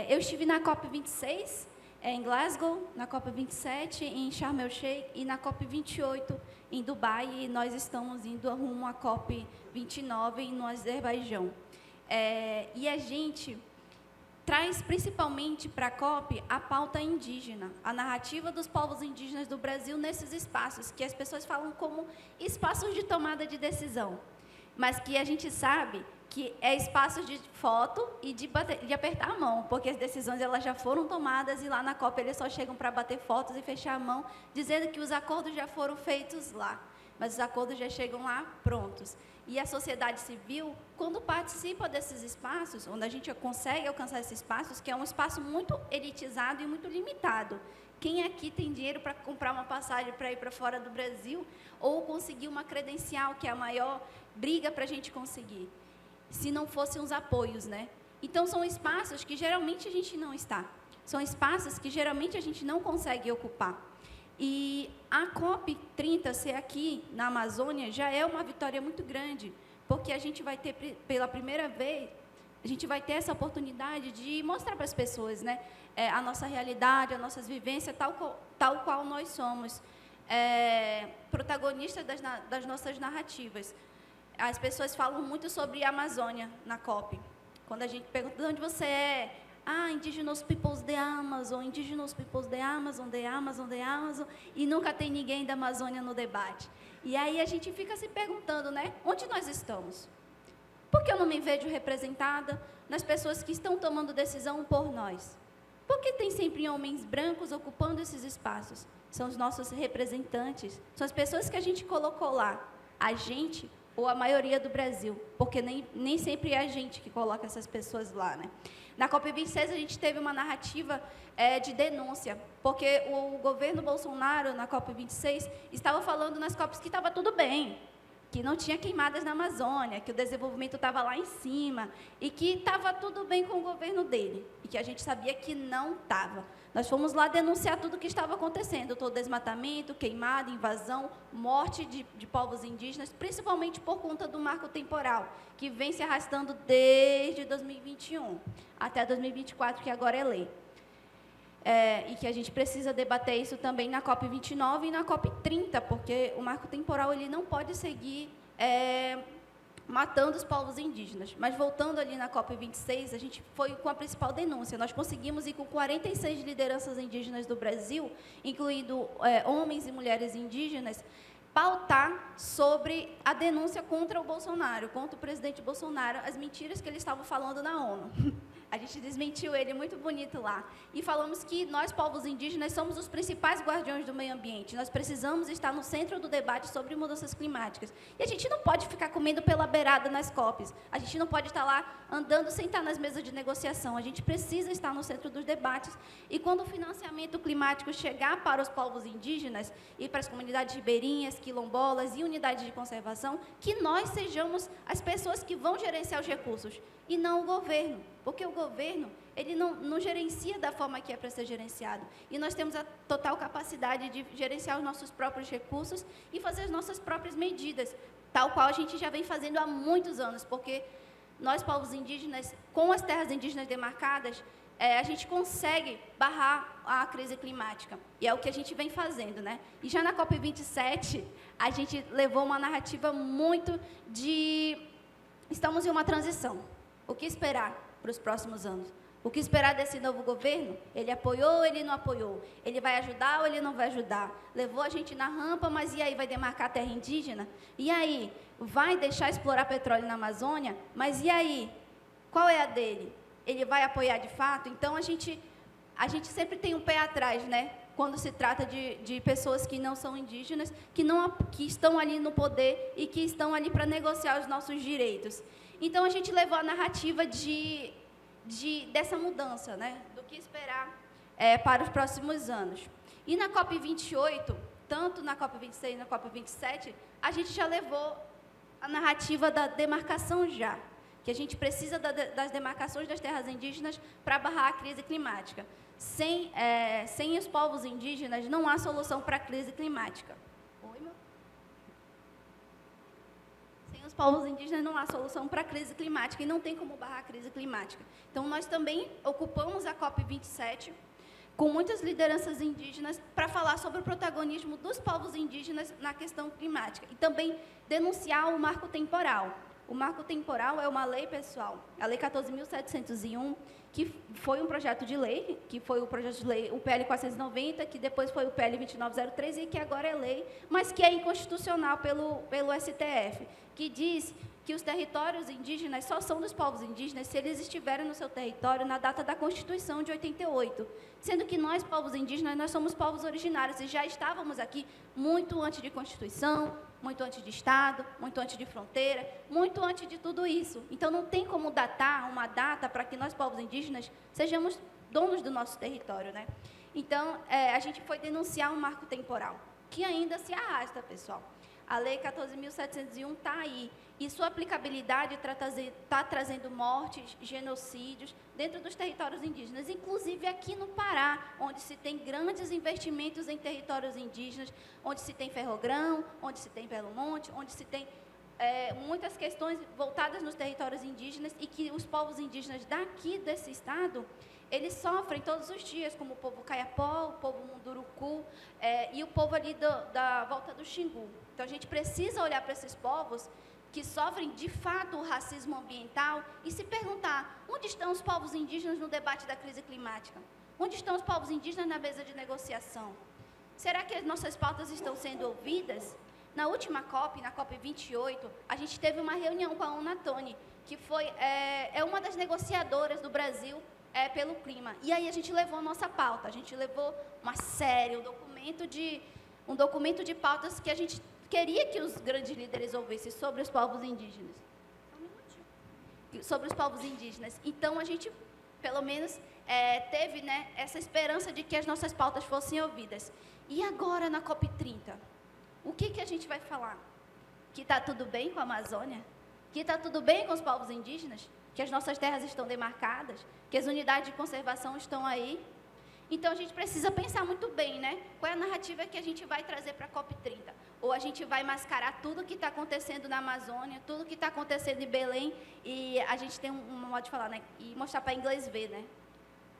Eu estive na COP26, em Glasgow, na COP27, em Sharm el-Sheikh e na COP28 em Dubai, e nós estamos indo rumo à COP29 no Azerbaijão. E a gente traz principalmente para a COP a pauta indígena, a narrativa dos povos indígenas do Brasil nesses espaços, que as pessoas falam como espaços de tomada de decisão, mas que a gente sabe que é espaço de foto e de apertar a mão, porque as decisões elas já foram tomadas e lá na COP eles só chegam para bater fotos e fechar a mão, dizendo que os acordos já foram feitos lá, mas os acordos já chegam lá prontos. E a sociedade civil, quando participa desses espaços, onde a gente consegue alcançar esses espaços, que é um espaço muito elitizado e muito limitado. Quem aqui tem dinheiro para comprar uma passagem para ir para fora do Brasil ou conseguir uma credencial, que é a maior briga para a gente conseguir? Se não fossem os apoios, né? Então, são espaços que geralmente a gente não está. São espaços que geralmente a gente não consegue ocupar. E a COP30 ser aqui na Amazônia já é uma vitória muito grande, porque a gente vai ter, pela primeira vez, a gente vai ter essa oportunidade de mostrar para as pessoas, né, a nossa realidade, as nossas vivências, tal qual nós somos, protagonistas das nossas narrativas. As pessoas falam muito sobre a Amazônia na COP. Quando a gente pergunta de onde você é, Indigenous Peoples the Amazon, Indigenous Peoples the Amazon, the Amazon, the Amazon, e nunca tem ninguém da Amazônia no debate. E aí a gente fica se perguntando, né, onde nós estamos? Por que eu não me vejo representada nas pessoas que estão tomando decisão por nós? Por que tem sempre homens brancos ocupando esses espaços? São os nossos representantes, são as pessoas que a gente colocou lá. A gente, ou a maioria do Brasil, porque nem sempre é a gente que coloca essas pessoas lá, né? Na COP26, a gente teve uma narrativa de denúncia, porque o governo Bolsonaro, na COP26, estava falando nas COPs que estava tudo bem, que não tinha queimadas na Amazônia, que o desenvolvimento estava lá em cima, e que estava tudo bem com o governo dele, e que a gente sabia que não estava. Nós fomos lá denunciar tudo o que estava acontecendo, todo desmatamento, queimada, invasão, morte de povos indígenas, principalmente por conta do marco temporal, que vem se arrastando desde 2021 até 2024, que agora é lei. E que a gente precisa debater isso também na COP29 e na COP30, porque o marco temporal ele não pode seguir matando os povos indígenas. Mas, voltando ali na COP26, a gente foi com a principal denúncia. Nós conseguimos ir com 46 lideranças indígenas do Brasil, incluindo homens e mulheres indígenas, pautar sobre a denúncia contra o Bolsonaro, contra o presidente Bolsonaro, as mentiras que ele estava falando na ONU. A gente desmentiu ele muito bonito lá. E falamos que nós, povos indígenas, somos os principais guardiões do meio ambiente. Nós precisamos estar no centro do debate sobre mudanças climáticas. E a gente não pode ficar comendo pela beirada nas COPs. A gente não pode estar lá andando sem estar nas mesas de negociação. A gente precisa estar no centro dos debates. E quando o financiamento climático chegar para os povos indígenas e para as comunidades ribeirinhas, quilombolas e unidades de conservação, que nós sejamos as pessoas que vão gerenciar os recursos, e não o governo, porque o governo ele não gerencia da forma que é para ser gerenciado. E nós temos a total capacidade de gerenciar os nossos próprios recursos e fazer as nossas próprias medidas, tal qual a gente já vem fazendo há muitos anos, porque nós, povos indígenas, com as terras indígenas demarcadas, a gente consegue barrar a crise climática. E é o que a gente vem fazendo, né? E já na COP27, a gente levou uma narrativa muito de... Estamos em uma transição. O que esperar para os próximos anos? O que esperar desse novo governo? Ele apoiou ou ele não apoiou? Ele vai ajudar ou ele não vai ajudar? Levou a gente na rampa, mas e aí, vai demarcar a terra indígena? E aí, vai deixar explorar petróleo na Amazônia? Mas e aí, qual é a dele? Ele vai apoiar de fato? Então, a gente sempre tem um pé atrás, né? Quando se trata de pessoas que não são indígenas, que estão ali no poder e que estão ali para negociar os nossos direitos. Então, a gente levou a narrativa dessa mudança, né? Do que esperar para os próximos anos. E na COP28, tanto na COP26 e na COP27, a gente já levou a narrativa da demarcação já, que a gente precisa das demarcações das terras indígenas para barrar a crise climática. Sem os povos indígenas, não há solução para a crise climática. Sem os povos indígenas, não há solução para a crise climática e não tem como barrar a crise climática. Então, nós também ocupamos a COP27 com muitas lideranças indígenas para falar sobre o protagonismo dos povos indígenas na questão climática e também denunciar o marco temporal. O marco temporal é uma lei, pessoal, a Lei 14.701, que foi um projeto de lei, que foi o projeto de lei, o PL 490, que depois foi o PL 2903 e que agora é lei, mas que é inconstitucional pelo STF, que diz que os territórios indígenas só são dos povos indígenas se eles estiverem no seu território na data da Constituição de 88, sendo que nós, povos indígenas, nós somos povos originários e já estávamos aqui muito antes de Constituição, muito antes de Estado, muito antes de fronteira, muito antes de tudo isso. Então, não tem como datar uma data para que nós, povos indígenas, sejamos donos do nosso território, né? Então, a gente foi denunciar um marco temporal, que ainda se arrasta, pessoal. A Lei 14.701 está aí, e sua aplicabilidade está trazendo mortes, genocídios dentro dos territórios indígenas, inclusive aqui no Pará, onde se tem grandes investimentos em territórios indígenas, onde se tem ferrogrão, onde se tem Belo Monte, onde se tem muitas questões voltadas nos territórios indígenas e que os povos indígenas daqui desse estado, eles sofrem todos os dias, como o povo Caiapó, o povo Munduruku e o povo ali da volta do Xingu. Então, a gente precisa olhar para esses povos que sofrem, de fato, o racismo ambiental e se perguntar, onde estão os povos indígenas no debate da crise climática? Onde estão os povos indígenas na mesa de negociação? Será que as nossas pautas estão sendo ouvidas? Na última COP, na COP28, a gente teve uma reunião com a Unatone, que foi uma das negociadoras do Brasil pelo clima. E aí a gente levou a nossa pauta, a gente levou uma série, um documento de pautas que a gente queria que os grandes líderes ouvissem sobre os povos indígenas. Sobre os povos indígenas. Então, a gente, pelo menos, teve, né, essa esperança de que as nossas pautas fossem ouvidas. E agora, na COP30, o que a gente vai falar? Que está tudo bem com a Amazônia? Que está tudo bem com os povos indígenas? Que as nossas terras estão demarcadas? Que as unidades de conservação estão aí? Então, a gente precisa pensar muito bem, né? Qual é a narrativa que a gente vai trazer para a COP30? Ou a gente vai mascarar tudo o que está acontecendo na Amazônia, tudo o que está acontecendo em Belém, e a gente tem um modo de falar, né? E mostrar para inglês ver, né?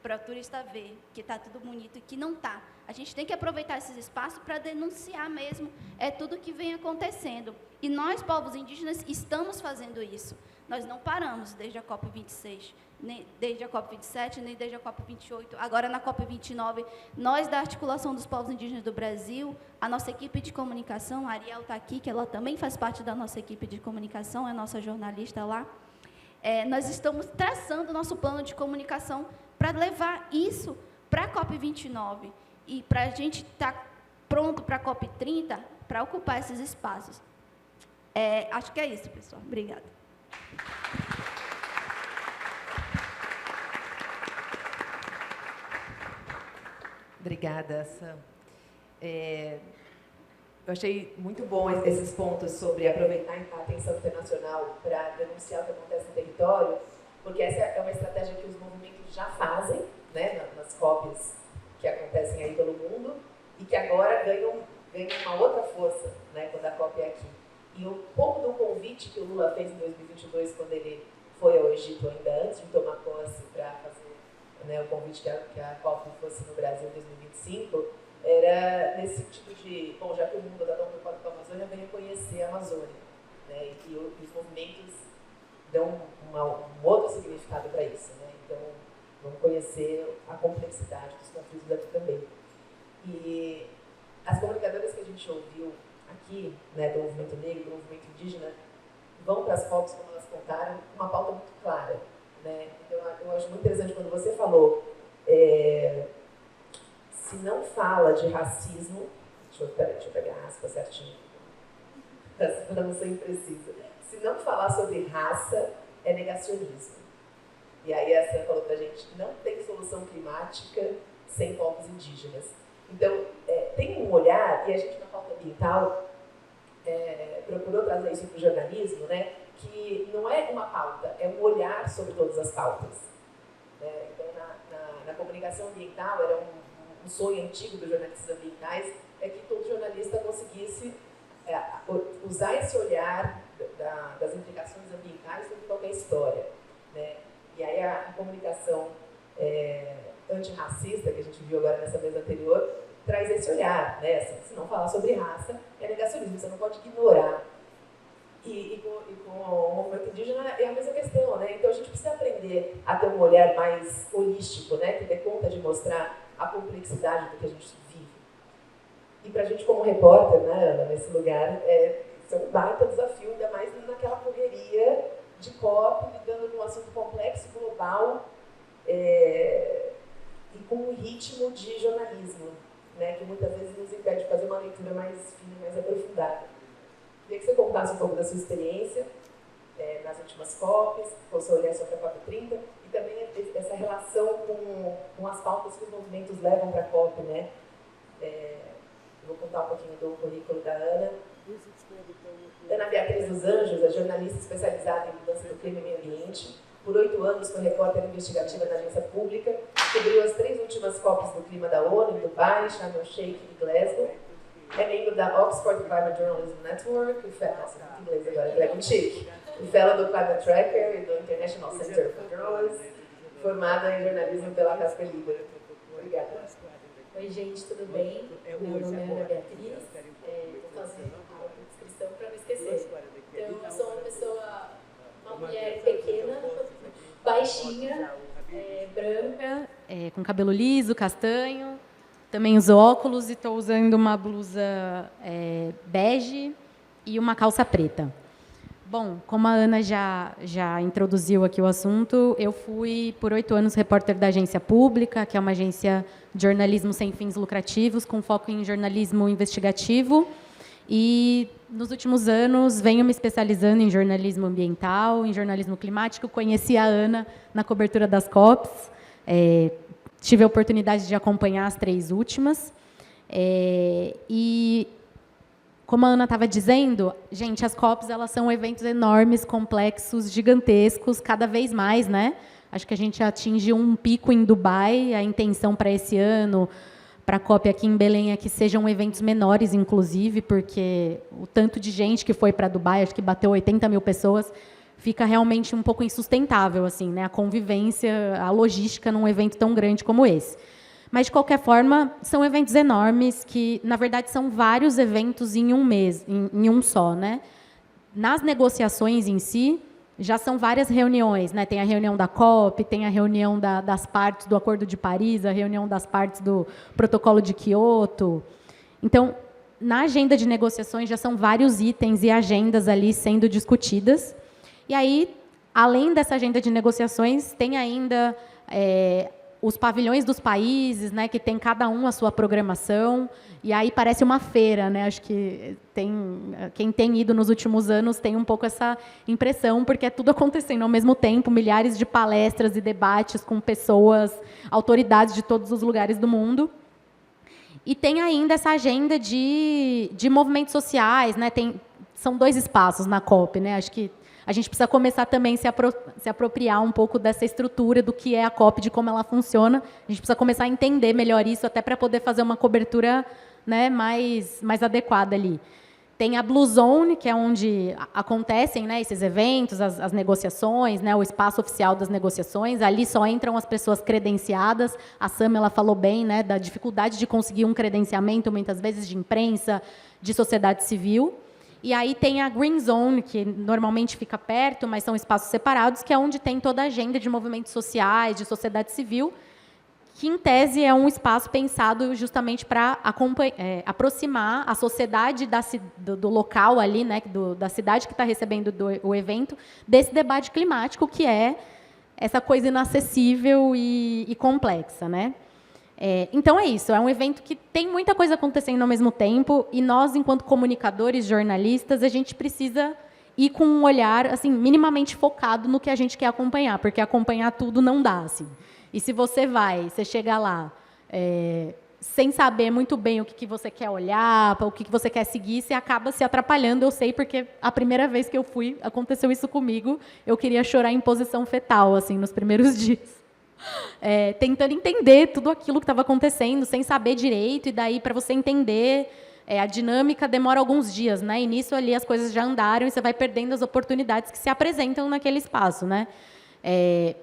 Para o turista ver que está tudo bonito e que não está. A gente tem que aproveitar esses espaços para denunciar mesmo tudo o que vem acontecendo. E nós, povos indígenas, estamos fazendo isso. Nós não paramos desde a COP26, nem desde a COP27, nem desde a COP28. Agora, na COP29, nós, da Articulação dos Povos Indígenas do Brasil, a nossa equipe de comunicação, a Ariel está aqui, que ela também faz parte da nossa equipe de comunicação, é nossa jornalista lá, nós estamos traçando o nosso plano de comunicação para levar isso para a COP29 e para a gente estar pronto para a COP30 para ocupar esses espaços. Acho que é isso, pessoal. Obrigada.
Obrigada, Sam. Eu achei muito bom esses pontos sobre aproveitar a atenção internacional para denunciar o que acontece no território, porque essa é uma estratégia que os movimentos já fazem, né, nas COPs que acontecem aí pelo mundo, e que agora ganham uma outra força, né, quando a COP é aqui. E um pouco do convite que o Lula fez em 2022, quando ele foi ao Egito, ainda antes de tomar posse, para fazer, né, o convite que a COP fosse no Brasil em 2025, era nesse sentido de, bom, já que o mundo está tão preocupado com a Amazônia, vem reconhecer a Amazônia, né, e os movimentos dão um outro significado para isso, né? Então, vamos conhecer a complexidade dos conflitos aqui também. E as comunicadoras que a gente ouviu aqui, né, do movimento negro, do movimento indígena, vão para as COPs, como elas contaram, com uma pauta muito clara. Né? Então, eu acho muito interessante quando você falou, se não fala de racismo, deixa eu pegar a aspa certinho, para não ser imprecisa. Se não falar sobre raça, é negacionismo. E aí a Sam falou para a gente, não tem solução climática sem povos indígenas. Então, tem um olhar, e a gente na pauta ambiental procurou trazer isso para o jornalismo, né, que não é uma pauta, é um olhar sobre todas as pautas. Então, na comunicação ambiental, era um sonho antigo dos jornalistas ambientais, é que todo jornalista conseguisse usar esse olhar das implicações ambientais sobre qualquer história. Né? E aí a comunicação antirracista, que a gente viu agora nessa mesa anterior, traz esse olhar. Né? Assim, se não falar sobre raça, é negacionismo, você não pode ignorar. E com o movimento indígena é a mesma questão. Né? Então a gente precisa aprender a ter um olhar mais holístico, né? Que dê conta de mostrar a complexidade do que a gente vive. E para a gente, como repórter, né, Ana, nesse lugar, isso é um baita desafio, ainda mais naquela correria de COP, lidando com um assunto complexo, global, e com um ritmo de jornalismo, né, que muitas vezes nos impede de fazer uma leitura mais fina, mais aprofundada. Queria que você contasse um pouco da sua experiência nas últimas COPs, com o seu olhar sobre a COP 30, e também essa relação com as pautas que os movimentos levam para a COP, né? Eu vou contar um pouquinho do currículo da Ana. Ana Beatriz dos Anjos é jornalista especializada em mudança do clima e meio ambiente. Por 8 anos foi repórter investigativa na agência pública, cobriu as 3 últimas COPs do clima da ONU, em Dubai, Sharm el-Sheikh e Glasgow. É membro da Oxford Climate Journalism Network, nossa, muito inglês agora, que é muito chique. E fellow do Climate Tracker e do International Center for Journalists, formada em jornalismo pela Casper Libero. Obrigada.
Oi, gente, tudo bem? Meu nome é Ana Beatriz, vou fazer a descrição para não esquecer. Então, eu sou uma mulher pequena, baixinha, branca,
com cabelo liso, castanho, também uso óculos e estou usando uma blusa bege e uma calça preta. Bom, como a Ana já introduziu aqui o assunto, eu fui, por 8 anos, repórter da agência pública, que é uma agência de jornalismo sem fins lucrativos, com foco em jornalismo investigativo. E, nos últimos anos, venho me especializando em jornalismo ambiental, em jornalismo climático. Conheci a Ana na cobertura das COPs. Tive a oportunidade de acompanhar as 3 últimas. E, como a Ana estava dizendo, gente, as COPs elas são eventos enormes, complexos, gigantescos, cada vez mais, né? Acho que a gente atinge um pico em Dubai. A intenção para esse ano, para a COP aqui em Belém, é que sejam eventos menores, inclusive, porque o tanto de gente que foi para Dubai, acho que bateu 80 mil pessoas, fica realmente um pouco insustentável, assim, né? A convivência, a logística num evento tão grande como esse. Mas, de qualquer forma, são eventos enormes que, na verdade, são vários eventos em um mês, em um só. Né? Nas negociações em si, já são várias reuniões. Né? Tem a reunião da COP, tem a reunião das partes do Acordo de Paris, a reunião das partes do Protocolo de Quioto. Então, na agenda de negociações, já são vários itens e agendas ali sendo discutidas. E aí, além dessa agenda de negociações, tem ainda os pavilhões dos países, né, que tem cada um a sua programação, e aí parece uma feira, né? Acho que quem tem ido nos últimos anos tem um pouco essa impressão, porque é tudo acontecendo ao mesmo tempo, milhares de palestras e debates com pessoas, autoridades de todos os lugares do mundo. E tem ainda essa agenda de movimentos sociais, né? São 2 espaços na COP, né? Acho que a gente precisa começar também a se apropriar um pouco dessa estrutura do que é a COP, de como ela funciona. A gente precisa começar a entender melhor isso, até para poder fazer uma cobertura, né, mais adequada ali. Tem a Blue Zone, que é onde acontecem, né, esses eventos, as negociações, né, o espaço oficial das negociações. Ali só entram as pessoas credenciadas. A Sam ela falou bem, né, da dificuldade de conseguir um credenciamento, muitas vezes de imprensa, de sociedade civil. E aí tem a Green Zone, que normalmente fica perto, mas são espaços separados, que é onde tem toda a agenda de movimentos sociais, de sociedade civil, que, em tese, é um espaço pensado justamente para aproximar a sociedade do local ali, né, da cidade que está recebendo o evento, desse debate climático, que é essa coisa inacessível e complexa, né? Então, é isso. É um evento que tem muita coisa acontecendo ao mesmo tempo, e nós, enquanto comunicadores, jornalistas, a gente precisa ir com um olhar assim, minimamente focado no que a gente quer acompanhar, porque acompanhar tudo não dá. Assim. E se você chega lá sem saber muito bem o que você quer olhar, o que você quer seguir, você acaba se atrapalhando. Eu sei, porque a primeira vez que eu fui, aconteceu isso comigo. Eu queria chorar em posição fetal, assim, nos primeiros dias. Tentando entender tudo aquilo que estava acontecendo, sem saber direito, e daí, para você entender, a dinâmica demora alguns dias, né? E nisso ali as coisas já andaram e você vai perdendo as oportunidades que se apresentam naquele espaço, né?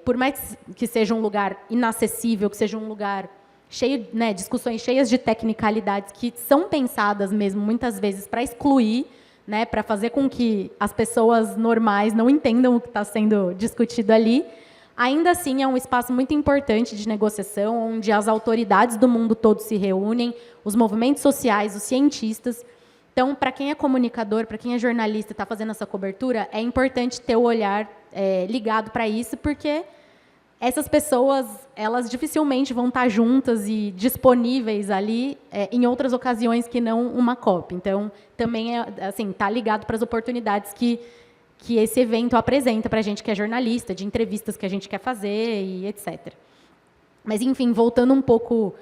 Por mais que seja um lugar inacessível, que seja um lugar cheio, né, discussões cheias de tecnicalidades que são pensadas mesmo muitas vezes para excluir, né, para fazer com que as pessoas normais não entendam o que está sendo discutido ali. Ainda assim, é um espaço muito importante de negociação, onde as autoridades do mundo todo se reúnem, os movimentos sociais, os cientistas. Então, para quem é comunicador, para quem é jornalista e está fazendo essa cobertura, é importante ter o olhar ligado para isso, porque essas pessoas, elas dificilmente vão estar juntas e disponíveis ali em outras ocasiões que não uma COP. Então, também tá ligado para as oportunidades que esse evento apresenta para a gente que é jornalista, de entrevistas que a gente quer fazer e etc. Mas, enfim, voltando um pouco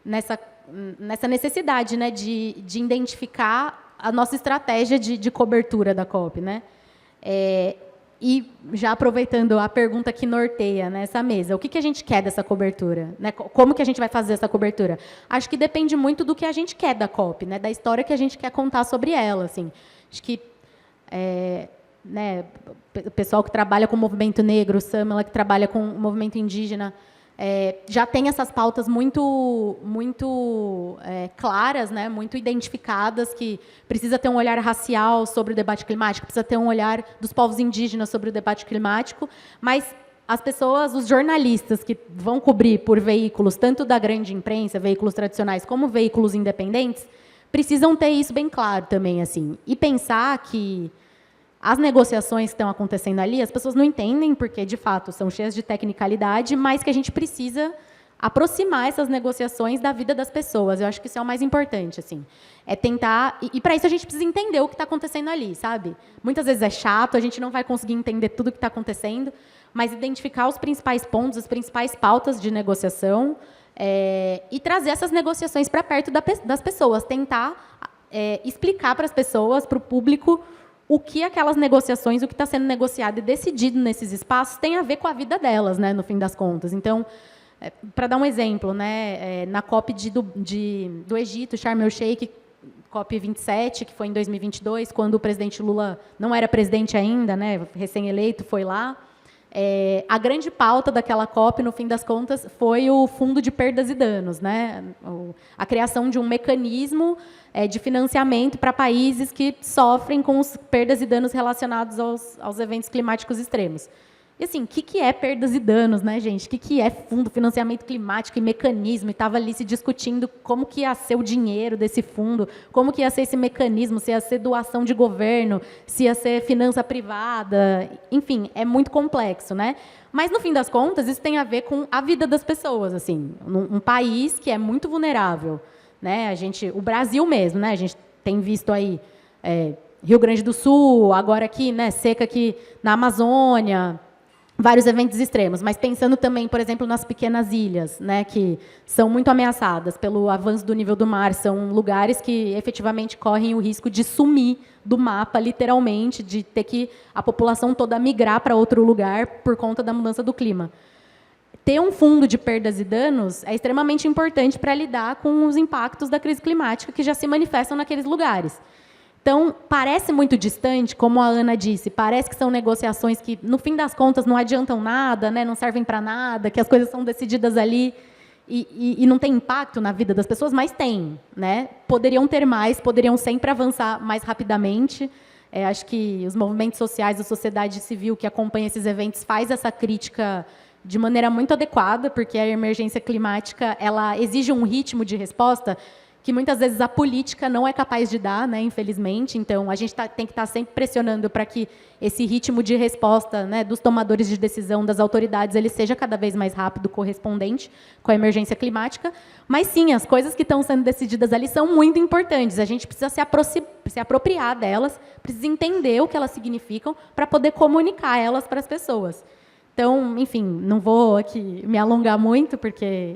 nessa necessidade, né, de identificar a nossa estratégia de cobertura da COP. Né? E, já aproveitando a pergunta que norteia nessa mesa, o que a gente quer dessa cobertura? Né? Como que a gente vai fazer essa cobertura? Acho que depende muito do que a gente quer da COP, né? Da história que a gente quer contar sobre ela. Assim. Acho que... né, o pessoal que trabalha com o movimento negro, o Samela, que trabalha com o movimento indígena, já tem essas pautas muito claras, né, muito identificadas, que precisa ter um olhar racial sobre o debate climático, precisa ter um olhar dos povos indígenas sobre o debate climático, mas as pessoas, os jornalistas que vão cobrir por veículos, tanto da grande imprensa, veículos tradicionais, como veículos independentes, precisam ter isso bem claro também, assim, e pensar que as negociações que estão acontecendo ali, as pessoas não entendem, porque, de fato, são cheias de tecnicalidade, mas que a gente precisa aproximar essas negociações da vida das pessoas. Eu acho que isso é o mais importante, assim. É tentar... E para isso, a gente precisa entender o que está acontecendo ali, sabe? Muitas vezes é chato, a gente não vai conseguir entender tudo o que está acontecendo, mas identificar os principais pontos, as principais pautas de negociação, e trazer essas negociações para perto das pessoas. Tentar explicar para as pessoas, para o público, o que aquelas negociações, o que está sendo negociado e decidido nesses espaços tem a ver com a vida delas, né, no fim das contas. Então, para dar um exemplo, né, na COP do Egito, Sharm el-Sheikh, COP 27, que foi em 2022, quando o presidente Lula não era presidente ainda, né, recém-eleito, foi lá. A grande pauta daquela COP, no fim das contas, foi o Fundo de Perdas e Danos, né, a criação de um mecanismo de financiamento para países que sofrem com os perdas e danos relacionados aos eventos climáticos extremos. E, assim, o que é perdas e danos, né, gente? O que é fundo, financiamento climático e mecanismo? E estava ali se discutindo como que ia ser o dinheiro desse fundo, como que ia ser esse mecanismo, se ia ser doação de governo, se ia ser finança privada. Enfim, é muito complexo, né? Mas, no fim das contas, isso tem a ver com a vida das pessoas. Assim, um país que é muito vulnerável, né? O Brasil mesmo, né? A gente tem visto aí Rio Grande do Sul, agora aqui, né, seca aqui na Amazônia, vários eventos extremos, mas pensando também, por exemplo, nas pequenas ilhas, né, que são muito ameaçadas pelo avanço do nível do mar, são lugares que efetivamente correm o risco de sumir do mapa, literalmente, de ter que a população toda migrar para outro lugar por conta da mudança do clima. Ter um fundo de perdas e danos é extremamente importante para lidar com os impactos da crise climática que já se manifestam naqueles lugares. Então, parece muito distante, como a Ana disse, parece que são negociações que, no fim das contas, não adiantam nada, né, não servem para nada, que as coisas são decididas ali e não tem impacto na vida das pessoas, mas tem. Né? Poderiam ter mais, poderiam sempre avançar mais rapidamente. Acho que os movimentos sociais, a sociedade civil que acompanha esses eventos faz essa crítica de maneira muito adequada, porque a emergência climática ela exige um ritmo de resposta que muitas vezes a política não é capaz de dar, né, infelizmente. Então, a gente tem que estar sempre pressionando para que esse ritmo de resposta, né, dos tomadores de decisão, das autoridades, ele seja cada vez mais rápido, correspondente com a emergência climática. Mas, sim, as coisas que estão sendo decididas ali são muito importantes. A gente precisa se apropriar delas, precisa entender o que elas significam para poder comunicar elas para as pessoas. Então, enfim, não vou aqui me alongar muito, porque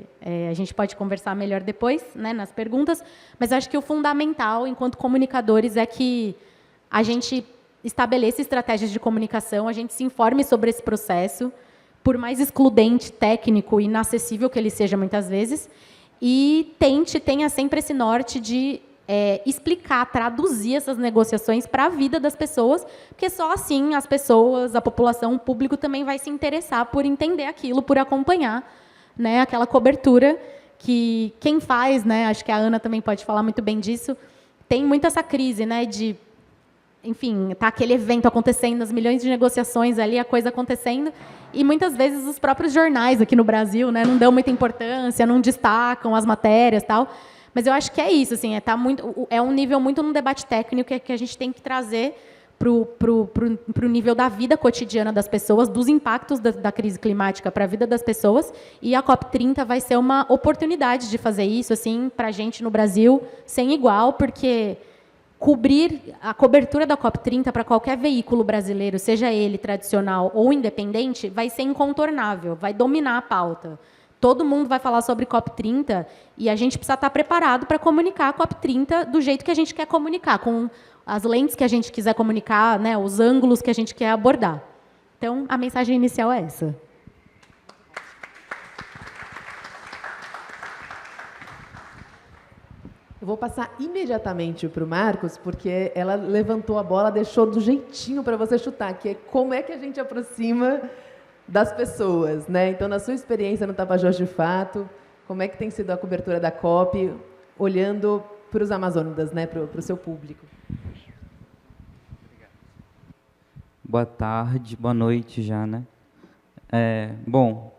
a gente pode conversar melhor depois, né, nas perguntas, mas acho que o fundamental, enquanto comunicadores, é que a gente estabeleça estratégias de comunicação, a gente se informe sobre esse processo, por mais excludente, técnico e inacessível que ele seja muitas vezes, e tenha sempre esse norte de explicar, traduzir essas negociações para a vida das pessoas, porque só assim as pessoas, a população, o público também vai se interessar por entender aquilo, por acompanhar, né, aquela cobertura que quem faz, né, acho que a Ana também pode falar muito bem disso, tem muito essa crise, né, de, enfim, tá aquele evento acontecendo, as milhões de negociações ali, a coisa acontecendo, e muitas vezes os próprios jornais aqui no Brasil, né, não dão muita importância, não destacam as matérias, tal. Mas eu acho que é isso, assim, é um nível muito no debate técnico que a gente tem que trazer para o nível da vida cotidiana das pessoas, dos impactos da crise climática para a vida das pessoas, e a COP30 vai ser uma oportunidade de fazer isso, assim, para a gente no Brasil, sem igual, porque a cobertura da COP30 para qualquer veículo brasileiro, seja ele tradicional ou independente, vai ser incontornável, vai dominar a pauta. Todo mundo vai falar sobre COP30 e a gente precisa estar preparado para comunicar a COP30 do jeito que a gente quer comunicar, com as lentes que a gente quiser comunicar, né, os ângulos que a gente quer abordar. Então, a mensagem inicial é essa.
Eu vou passar imediatamente para o Marcos, porque ela levantou a bola, deixou do jeitinho para você chutar, que é como é que a gente aproxima das pessoas, né? Então, na sua experiência no Tapajós de Fato, como é que tem sido a cobertura da COP, olhando para os amazônidas, né, para o seu público?
Boa tarde, boa noite já, né? Bom,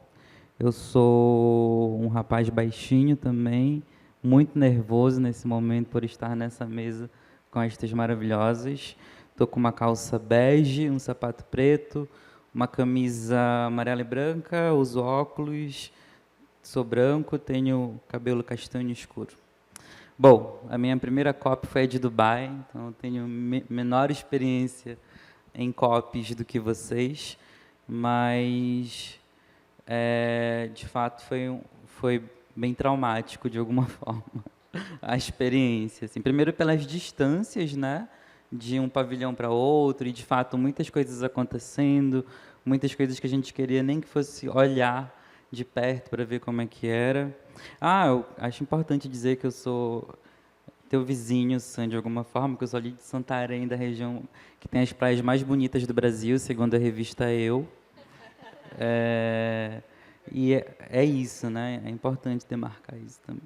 eu sou um rapaz baixinho também, muito nervoso nesse momento por estar nessa mesa com estas maravilhosas. Estou com uma calça bege, um sapato preto, uma camisa amarela e branca, uso óculos, sou branco, tenho cabelo castanho escuro. Bom, a minha primeira COP foi a de Dubai, então eu tenho menor experiência em COPs do que vocês, mas, de fato, foi bem traumático, de alguma forma, a experiência. Assim, primeiro pelas distâncias, né? De um pavilhão para outro, e, de fato, muitas coisas acontecendo, muitas coisas que a gente queria nem que fosse olhar de perto para ver como é que era. Eu acho importante dizer que eu sou teu vizinho, Sam, de alguma forma, que eu sou ali de Santarém, da região que tem as praias mais bonitas do Brasil, segundo a revista Eu. E é isso, né? É importante demarcar isso também.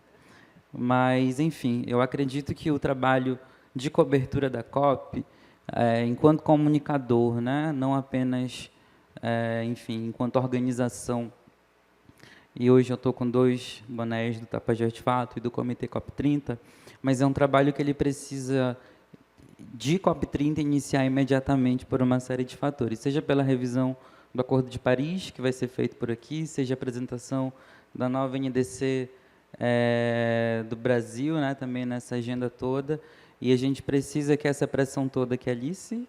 Mas, enfim, eu acredito que o trabalho de cobertura da COP, enquanto comunicador, né? Não apenas, enfim, enquanto organização. E hoje eu estou com 2 bonés do Tapajós de Fato e do Comitê COP30, mas é um trabalho que ele precisa, de COP30, iniciar imediatamente por uma série de fatores, seja pela revisão do Acordo de Paris, que vai ser feito por aqui, seja a apresentação da nova NDC do Brasil, né, também nessa agenda toda, e a gente precisa que essa pressão toda que a Alice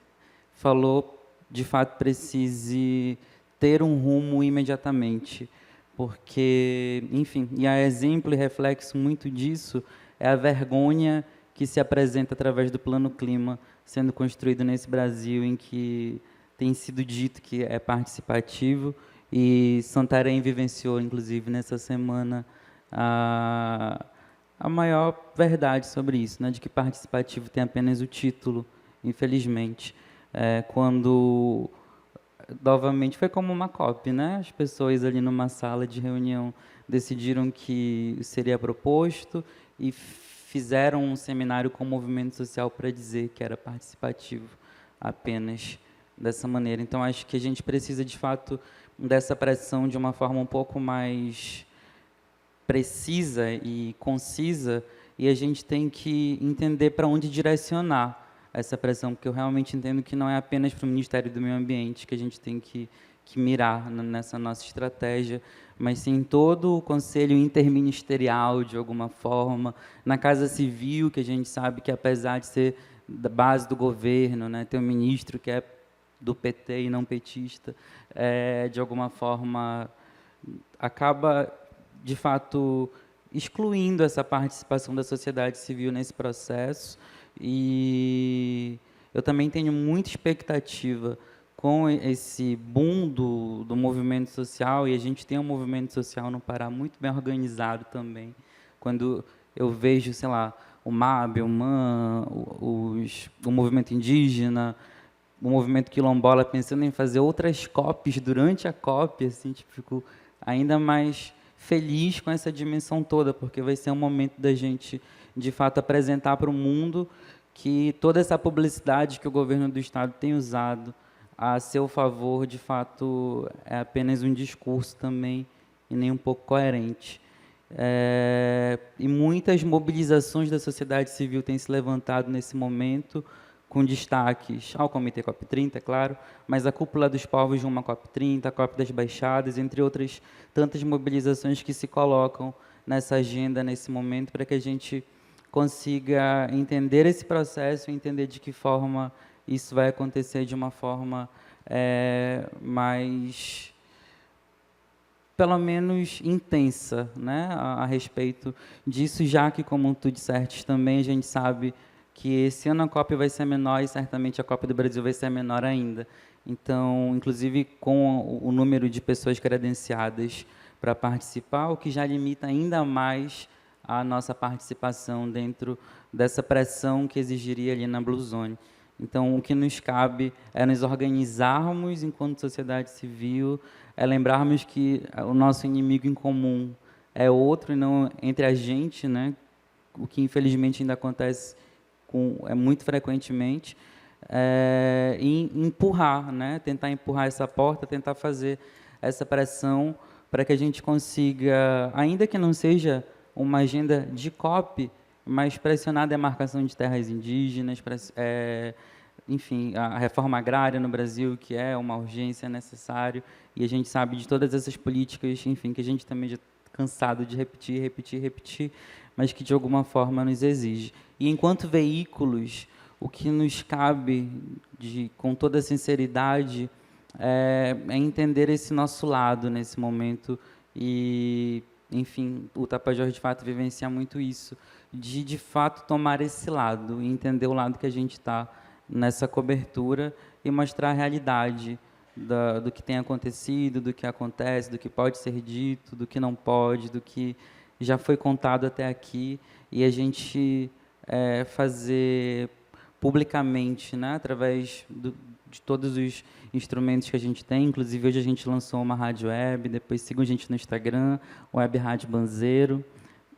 falou, de fato, precise ter um rumo imediatamente, porque, enfim, e a exemplo e reflexo muito disso é a vergonha que se apresenta através do Plano Clima sendo construído nesse Brasil, em que tem sido dito que é participativo, e Santarém vivenciou, inclusive, nessa semana, a maior verdade sobre isso, né, de que participativo tem apenas o título, infelizmente. Quando, novamente, foi como uma COP, né? As pessoas ali numa sala de reunião decidiram que seria proposto e fizeram um seminário com o movimento social para dizer que era participativo apenas. dessa maneira. Então, acho que a gente precisa, de fato, dessa pressão de uma forma um pouco mais precisa e concisa, e a gente tem que entender para onde direcionar essa pressão, porque eu realmente entendo que não é apenas para o Ministério do Meio Ambiente que a gente tem que mirar nessa nossa estratégia, mas sim todo o Conselho Interministerial, de alguma forma, na Casa Civil, que a gente sabe que, apesar de ser da base do governo, né, ter um ministro que é do PT e não petista, de alguma forma, acaba, de fato, excluindo essa participação da sociedade civil nesse processo. E eu também tenho muita expectativa com esse boom do movimento social, e a gente tem um movimento social no Pará muito bem organizado também. Quando eu vejo, sei lá, o MAB, o MAN, o movimento indígena, o movimento quilombola pensando em fazer outras COPs durante a COP, assim, tipo, fico ainda mais feliz com essa dimensão toda, porque vai ser um momento da gente, de fato, apresentar para o mundo que toda essa publicidade que o governo do Estado tem usado a seu favor, de fato, é apenas um discurso também e nem um pouco coerente. E muitas mobilizações da sociedade civil têm se levantado nesse momento, com destaques ao Comitê COP30, é claro, mas a Cúpula dos Povos de uma COP30, a COP das Baixadas, entre outras tantas mobilizações que se colocam nessa agenda, nesse momento, para que a gente consiga entender esse processo e entender de que forma isso vai acontecer de uma forma mais, pelo menos, intensa, né, a respeito disso, já que, como tu disseste também, a gente sabe que esse ano a COP vai ser menor e certamente a COP do Brasil vai ser menor ainda. Então, inclusive com o número de pessoas credenciadas para participar, o que já limita ainda mais a nossa participação dentro dessa pressão que exigiria ali na Blue Zone. Então, o que nos cabe é nos organizarmos enquanto sociedade civil, é lembrarmos que o nosso inimigo em comum é outro e não entre a gente, né? O que infelizmente ainda acontece muito frequentemente, e empurrar, né? Tentar empurrar essa porta, tentar fazer essa pressão para que a gente consiga, ainda que não seja uma agenda de COP, mas pressionar a demarcação de terras indígenas, enfim, a reforma agrária no Brasil, que é uma urgência necessária, e a gente sabe de todas essas políticas, enfim, que a gente também já está cansado de repetir, mas que de alguma forma nos exige. E enquanto veículos, o que nos cabe, com toda sinceridade, é entender esse nosso lado nesse momento e, enfim, o Tapajós de fato vivencia muito isso, de fato tomar esse lado e entender o lado que a gente está nessa cobertura e mostrar a realidade do que tem acontecido, do que acontece, do que pode ser dito, do que não pode, do que já foi contado até aqui, e a gente fazer publicamente, né, através de todos os instrumentos que a gente tem. Inclusive, hoje a gente lançou uma rádio web, depois sigam a gente no Instagram, Web Rádio Banzeiro,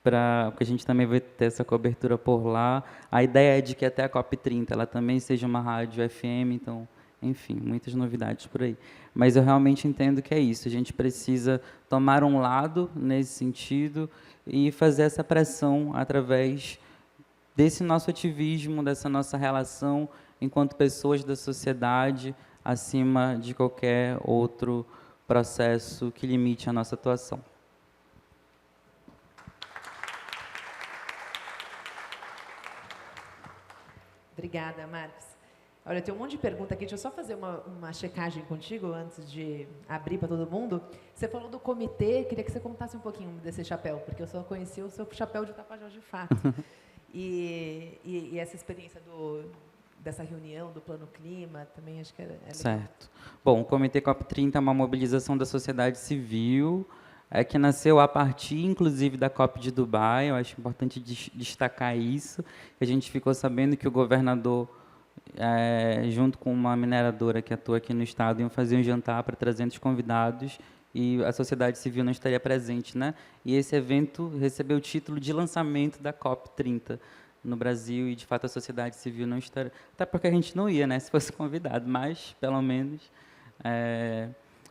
porque a gente também vai ter essa cobertura por lá. A ideia é de que até a COP30 ela também seja uma rádio FM, então, enfim, muitas novidades por aí. Mas eu realmente entendo que é isso, a gente precisa tomar um lado nesse sentido e fazer essa pressão através desse nosso ativismo, dessa nossa relação enquanto pessoas da sociedade, acima de qualquer outro processo que limite a nossa atuação.
Obrigada, Marcos. Olha, tem um monte de pergunta aqui. Deixa eu só fazer uma checagem contigo antes de abrir para todo mundo. Você falou do comitê, queria que você contasse um pouquinho desse chapéu, porque eu só conheci o seu chapéu de Tapajós de fato. E essa experiência dessa reunião, do Plano Clima, também acho que é legal.
Certo. Bom, o Comitê COP30 é uma mobilização da sociedade civil, que nasceu a partir, inclusive, da COP de Dubai. Eu acho importante destacar isso. A gente ficou sabendo que o governador, junto com uma mineradora que atua aqui no estado, iam fazer um jantar para 300 convidados e a sociedade civil não estaria presente, né? E esse evento recebeu o título de lançamento da COP30, no Brasil e, de fato, a sociedade civil não estaria... Até porque a gente não ia, né, se fosse convidado, mas, pelo menos...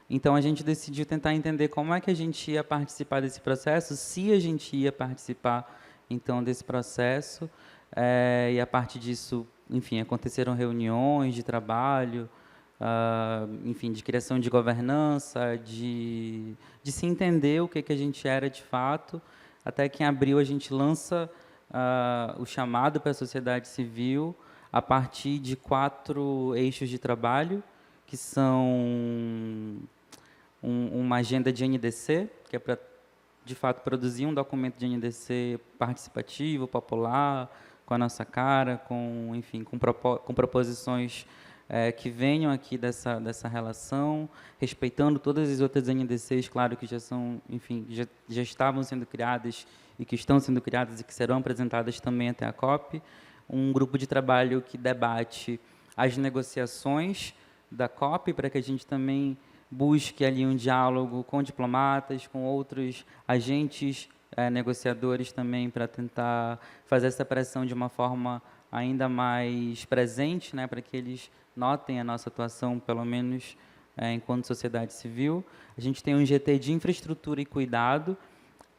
Então, a gente decidiu tentar entender como é que a gente ia participar desse processo, se a gente ia participar, então, desse processo. E, a partir disso, enfim, aconteceram reuniões de trabalho, enfim, de criação de governança, de se entender o que a gente era de fato, até que em abril a gente lança o chamado para a sociedade civil a partir de 4 eixos de trabalho, que são uma agenda de NDC, que é para, de fato, produzir um documento de NDC participativo, popular, com a nossa cara, com, enfim, com proposições que venham aqui dessa relação, respeitando todas as outras NDCs, claro, que já são, enfim, já estavam sendo criadas e que estão sendo criadas e que serão apresentadas também até a COP. Um grupo de trabalho que debate as negociações da COP, para que a gente também busque ali um diálogo com diplomatas, com outros agentes negociadores também, para tentar fazer essa pressão de uma forma ainda mais presente, né, para que eles notem a nossa atuação, pelo menos enquanto sociedade civil. A gente tem um GT de infraestrutura e cuidado,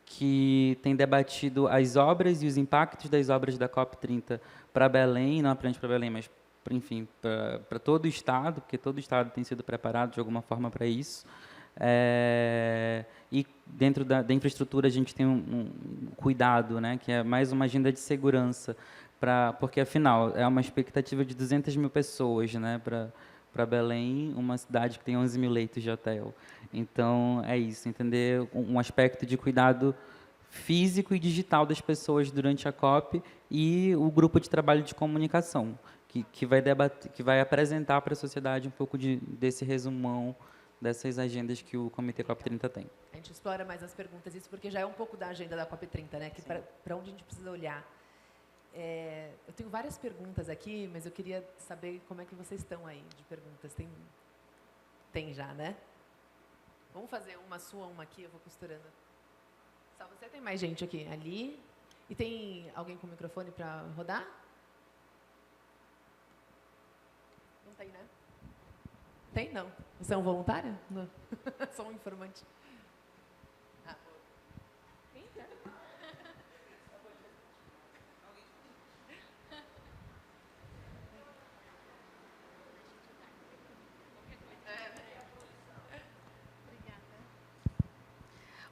que tem debatido as obras e os impactos das obras da COP30 para Belém, não apenas para Belém, mas, enfim, para todo o Estado, porque todo o Estado tem sido preparado de alguma forma para isso. E dentro da infraestrutura a gente tem um cuidado, né, que é mais uma agenda de segurança, porque, afinal, é uma expectativa de 200 mil pessoas, né, para Belém, uma cidade que tem 11 mil leitos de hotel. Então, é isso, entender um aspecto de cuidado físico e digital das pessoas durante a COP, e o grupo de trabalho de comunicação, que vai debater, que vai apresentar para a sociedade um pouco desse resumão dessas agendas que o Comitê COP30 tem.
A gente explora mais as perguntas, isso porque já é um pouco da agenda da COP30, né? Que para onde a gente precisa olhar. Eu tenho várias perguntas aqui, mas eu queria saber como é que vocês estão aí de perguntas. Tem já, né? Vamos fazer uma sua, uma aqui, eu vou costurando. Só você, tem mais gente aqui, ali. E tem alguém com microfone para rodar? Não tem, né? Tem, não. Você é um voluntário? Não. Só um informante.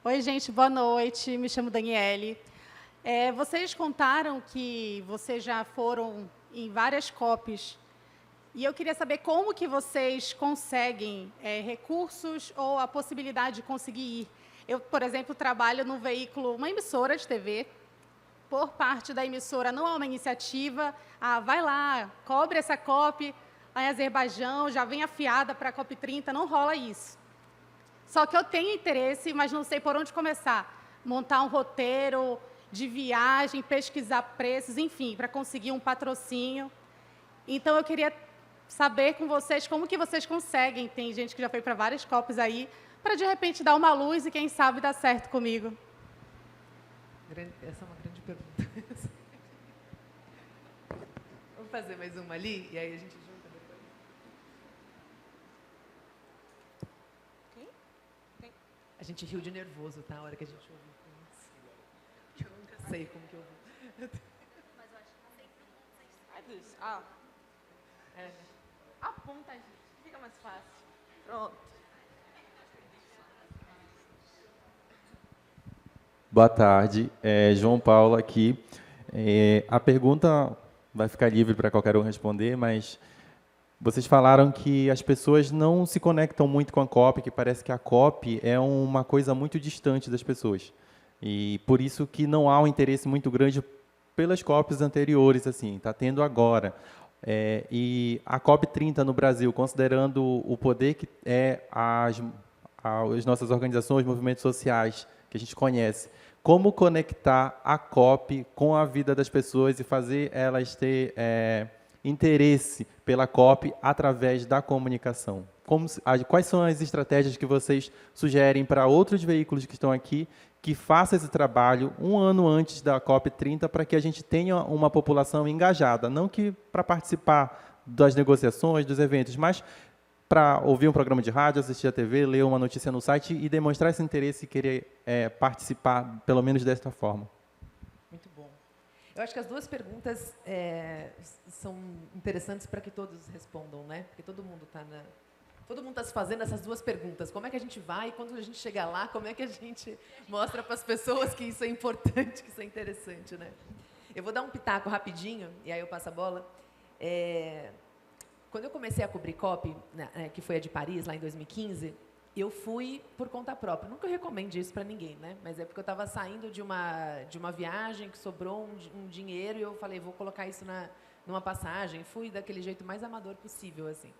Oi, gente, boa noite. Me chamo Daniele. Vocês contaram que vocês já foram em várias COPs. E eu queria saber como que vocês conseguem recursos ou a possibilidade de conseguir ir. Eu, por exemplo, trabalho num veículo, uma emissora de TV. Por parte da emissora, não há uma iniciativa. Vai lá, cobre essa COP lá em Azerbaijão, já vem afiada para a COP30, não rola isso. Só que eu tenho interesse, mas não sei por onde começar. Montar um roteiro de viagem, pesquisar preços, enfim, para conseguir um patrocínio. Então, eu queria saber com vocês como que vocês conseguem. Tem gente que já foi para várias COPs aí, para, de repente, dar uma luz e, quem sabe, dar certo comigo.
Essa é uma grande pergunta. Vamos fazer mais uma ali, e aí a gente junta depois. A gente riu de nervoso, tá? A hora que a gente ouviu. Eu nunca sei como que eu vou. Mas eu acho que sempre
Aponta, gente. Fica mais fácil. Pronto.
Boa tarde. João Paulo aqui. A pergunta vai ficar livre para qualquer um responder, mas vocês falaram que as pessoas não se conectam muito com a COP, que parece que a COP é uma coisa muito distante das pessoas. E por isso que não há um interesse muito grande pelas COPs anteriores, assim, está tendo agora. E a COP30 no Brasil, considerando o poder que as nossas organizações, movimentos sociais, que a gente conhece, como conectar a COP com a vida das pessoas e fazer elas ter interesse pela COP através da comunicação? quais são as estratégias que vocês sugerem para outros veículos que estão aqui que façam esse trabalho um ano antes da COP30 para que a gente tenha uma população engajada, não que para participar das negociações, dos eventos, mas para ouvir um programa de rádio, assistir a TV, ler uma notícia no site e demonstrar esse interesse e querer participar, pelo menos desta forma.
Muito bom. Eu acho que as duas perguntas são interessantes para que todos respondam, né? Porque todo mundo está se fazendo essas duas perguntas. Como é que a gente vai? E quando a gente chegar lá, como é que a gente mostra para as pessoas que isso é importante, que isso é interessante, né? Eu vou dar um pitaco rapidinho, e aí eu passo a bola. Quando eu comecei a cobrir COP, que foi a de Paris, lá em 2015, eu fui por conta própria. Nunca recomendo isso para ninguém, né? Mas é porque eu estava saindo de uma viagem que sobrou um dinheiro e eu falei, vou colocar isso numa passagem. Fui daquele jeito mais amador possível, assim.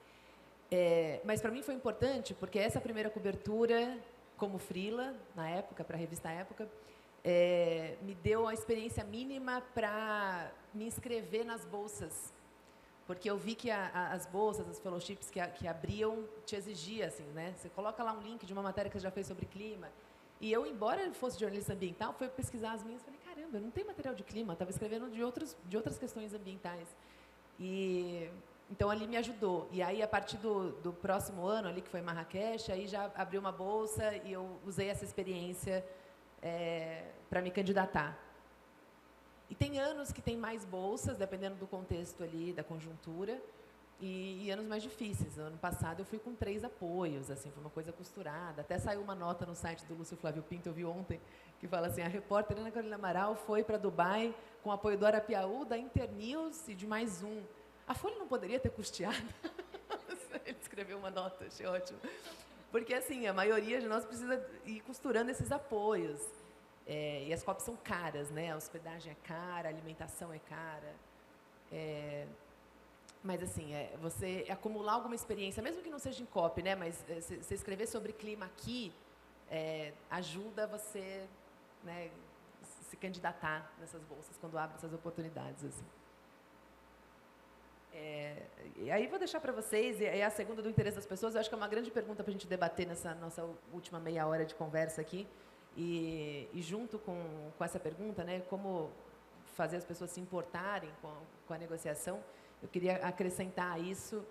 Mas para mim foi importante porque essa primeira cobertura como freela, na época, para a revista Época, me deu a experiência mínima para me inscrever nas bolsas. Porque eu vi que as bolsas, as fellowships que abriam, te exigia, assim, né? Você coloca lá um link de uma matéria que você já fez sobre clima. E eu, embora eu fosse jornalista ambiental, fui pesquisar as minhas e falei, caramba, eu não tenho material de clima, estava escrevendo de outras questões ambientais. Então, ali me ajudou. E aí, a partir do próximo ano, ali que foi em Marrakech, aí já abriu uma bolsa e eu usei essa experiência para me candidatar. E tem anos que tem mais bolsas, dependendo do contexto ali, da conjuntura, e anos mais difíceis. No ano passado, eu fui com 3 apoios, assim, foi uma coisa costurada. Até saiu uma nota no site do Lúcio Flávio Pinto, eu vi ontem, que fala assim, a repórter Ana Carolina Amaral foi para Dubai com apoio do Arapiaú, da Internews e de mais um. A Folha não poderia ter custeado? Ele escreveu uma nota, achei ótimo. Porque, assim, a maioria de nós precisa ir costurando esses apoios. E as COPs são caras, né? A hospedagem é cara, a alimentação é cara. Mas, assim, você acumular alguma experiência, mesmo que não seja em COP, né? Mas você escrever sobre clima aqui ajuda você, né, se candidatar nessas bolsas, quando abre essas oportunidades, assim. E aí vou deixar para vocês, e a segunda do interesse das pessoas, eu acho que é uma grande pergunta para a gente debater nessa nossa última meia hora de conversa aqui. E junto com essa pergunta, né, como fazer as pessoas se importarem com a negociação, eu queria acrescentar a isso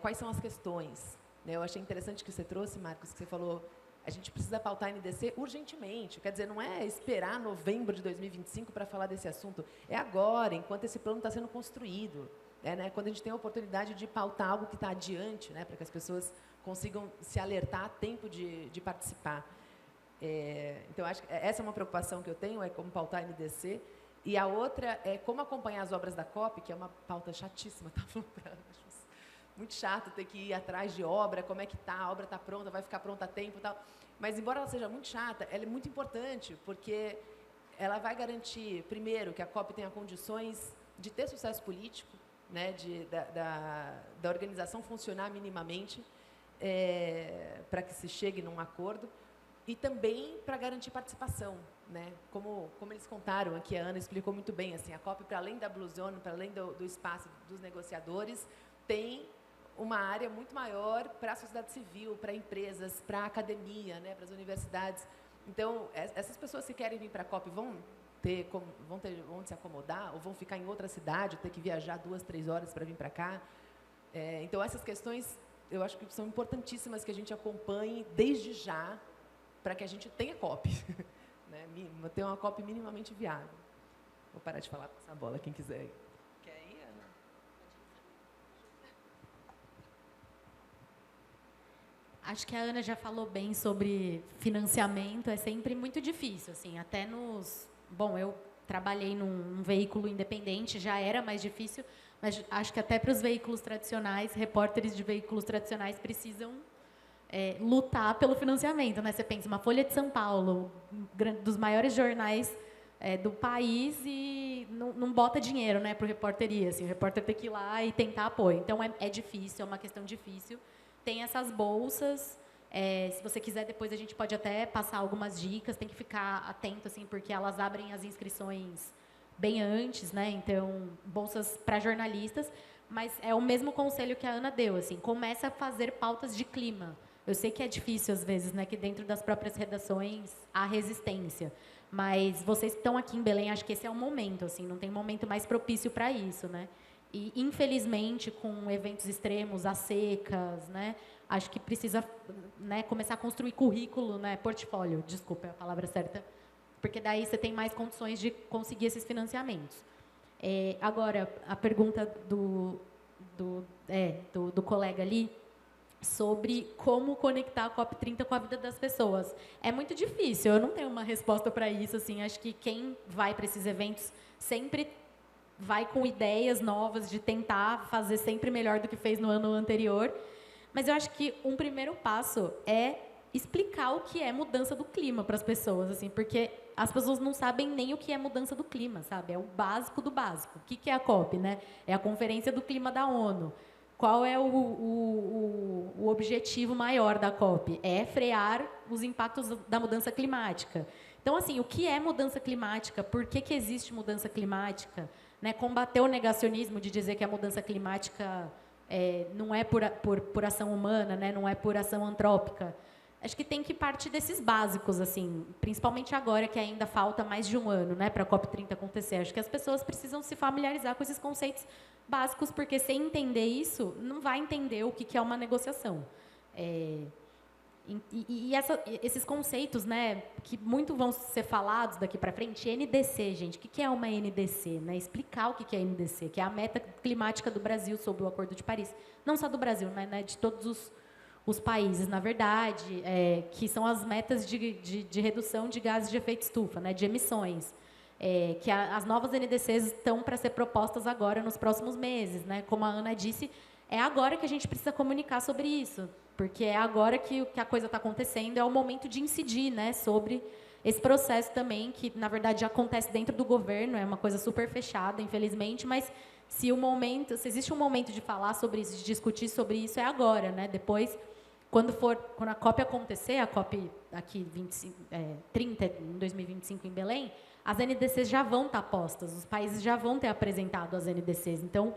quais são as questões. Né? Eu achei interessante que você trouxe, Marcos, que você falou, a gente precisa pautar a NDC urgentemente. Quer dizer, não é esperar novembro de 2025 para falar desse assunto, é agora, enquanto esse plano está sendo construído. Né? Quando a gente tem a oportunidade de pautar algo que está adiante, né, para que as pessoas consigam se alertar a tempo de participar. Então, acho que essa é uma preocupação que eu tenho, é como pautar a NDC. E a outra é como acompanhar as obras da COP, que é uma pauta chatíssima, tá? Muito chato ter que ir atrás de obra, como é que está, a obra está pronta, vai ficar pronta a tempo e tal. Mas, embora ela seja muito chata, ela é muito importante, porque ela vai garantir, primeiro, que a COP tenha condições de ter sucesso político, né, da organização funcionar minimamente, para que se chegue num acordo, e também para garantir participação, né? Como eles contaram aqui, a Ana explicou muito bem, assim, a COP, para além da Blue Zone, para além do espaço dos negociadores, tem uma área muito maior para a sociedade civil, para empresas, para a academia, né, para as universidades. Então, essas pessoas que querem vir para a COP vão ter onde se acomodar, ou vão ficar em outra cidade, ter que viajar 2, 3 horas para vir para cá. Então, essas questões, eu acho que são importantíssimas que a gente acompanhe desde já, para que a gente tenha COP, né? Ter uma COP minimamente viável. Vou parar de falar com essa bola, quem quiser. Quer ir, Ana?
Acho que a Ana já falou bem sobre financiamento, é sempre muito difícil, assim, até nos... Bom, eu trabalhei num veículo independente, já era mais difícil, mas acho que até para os veículos tradicionais, repórteres de veículos tradicionais precisam lutar pelo financiamento, né? Você pensa, uma Folha de São Paulo, dos maiores jornais do país, e não bota dinheiro, né, para o repórter ir, assim, o repórter tem que ir lá e tentar apoio. Então, é difícil, é uma questão difícil. Tem essas bolsas, se você quiser, depois a gente pode até passar algumas dicas, tem que ficar atento, assim, porque elas abrem as inscrições bem antes, né? Então, bolsas para jornalistas, Mas é o mesmo conselho que a Ana deu, assim, começa a fazer pautas de clima. Eu sei que é difícil, às vezes, né, que dentro das próprias redações há resistência. Mas vocês que estão aqui em Belém, acho que esse é o momento, assim, não tem momento mais propício para isso, né? E, infelizmente, com eventos extremos, as secas, né, acho que precisa, né, começar a construir currículo, né, portfólio, desculpa, é a palavra certa, porque daí você tem mais condições de conseguir esses financiamentos. Agora, a pergunta do colega ali, sobre como conectar a COP30 com a vida das pessoas. É muito difícil, eu não tenho uma resposta para isso. Assim, acho que quem vai para esses eventos sempre vai com ideias novas de tentar fazer sempre melhor do que fez no ano anterior. Mas eu acho que um primeiro passo é explicar o que é mudança do clima para as pessoas, assim, porque as pessoas não sabem nem o que é mudança do clima, sabe? É o básico do básico. O que é a COP, né? É a Conferência do Clima da ONU. Qual é o objetivo maior da COP? É frear os impactos da mudança climática. Então, assim, o que é mudança climática? Por que existe mudança climática? Né? Combater o negacionismo de dizer que a mudança climática não é por ação humana, né? Não é por ação antrópica. Acho que tem que partir desses básicos, assim, principalmente agora que ainda falta mais de um ano, né, para a COP30 acontecer. Acho que as pessoas precisam se familiarizar com esses conceitos básicos, porque sem entender isso, não vai entender o que é uma negociação. Esses conceitos, né, que muito vão ser falados daqui para frente, NDC, gente, o que é uma NDC? Né? Explicar o que é NDC, que é a meta climática do Brasil sob o Acordo de Paris. Não só do Brasil, né, de todos os países, na verdade, que são as metas de redução de gases de efeito estufa, né, de emissões. Que as novas NDCs estão para ser propostas agora, nos próximos meses. Né? Como a Ana disse, é agora que a gente precisa comunicar sobre isso, porque é agora que a coisa está acontecendo, é o momento de incidir, né, sobre esse processo também, que, na verdade, acontece dentro do governo, é uma coisa super fechada, infelizmente, mas se existe um momento de falar sobre isso, de discutir sobre isso, é agora. Né? Depois, quando a COP acontecer, a COP aqui 30, em 2025 em Belém, as NDCs já vão estar postas, os países já vão ter apresentado as NDCs. Então,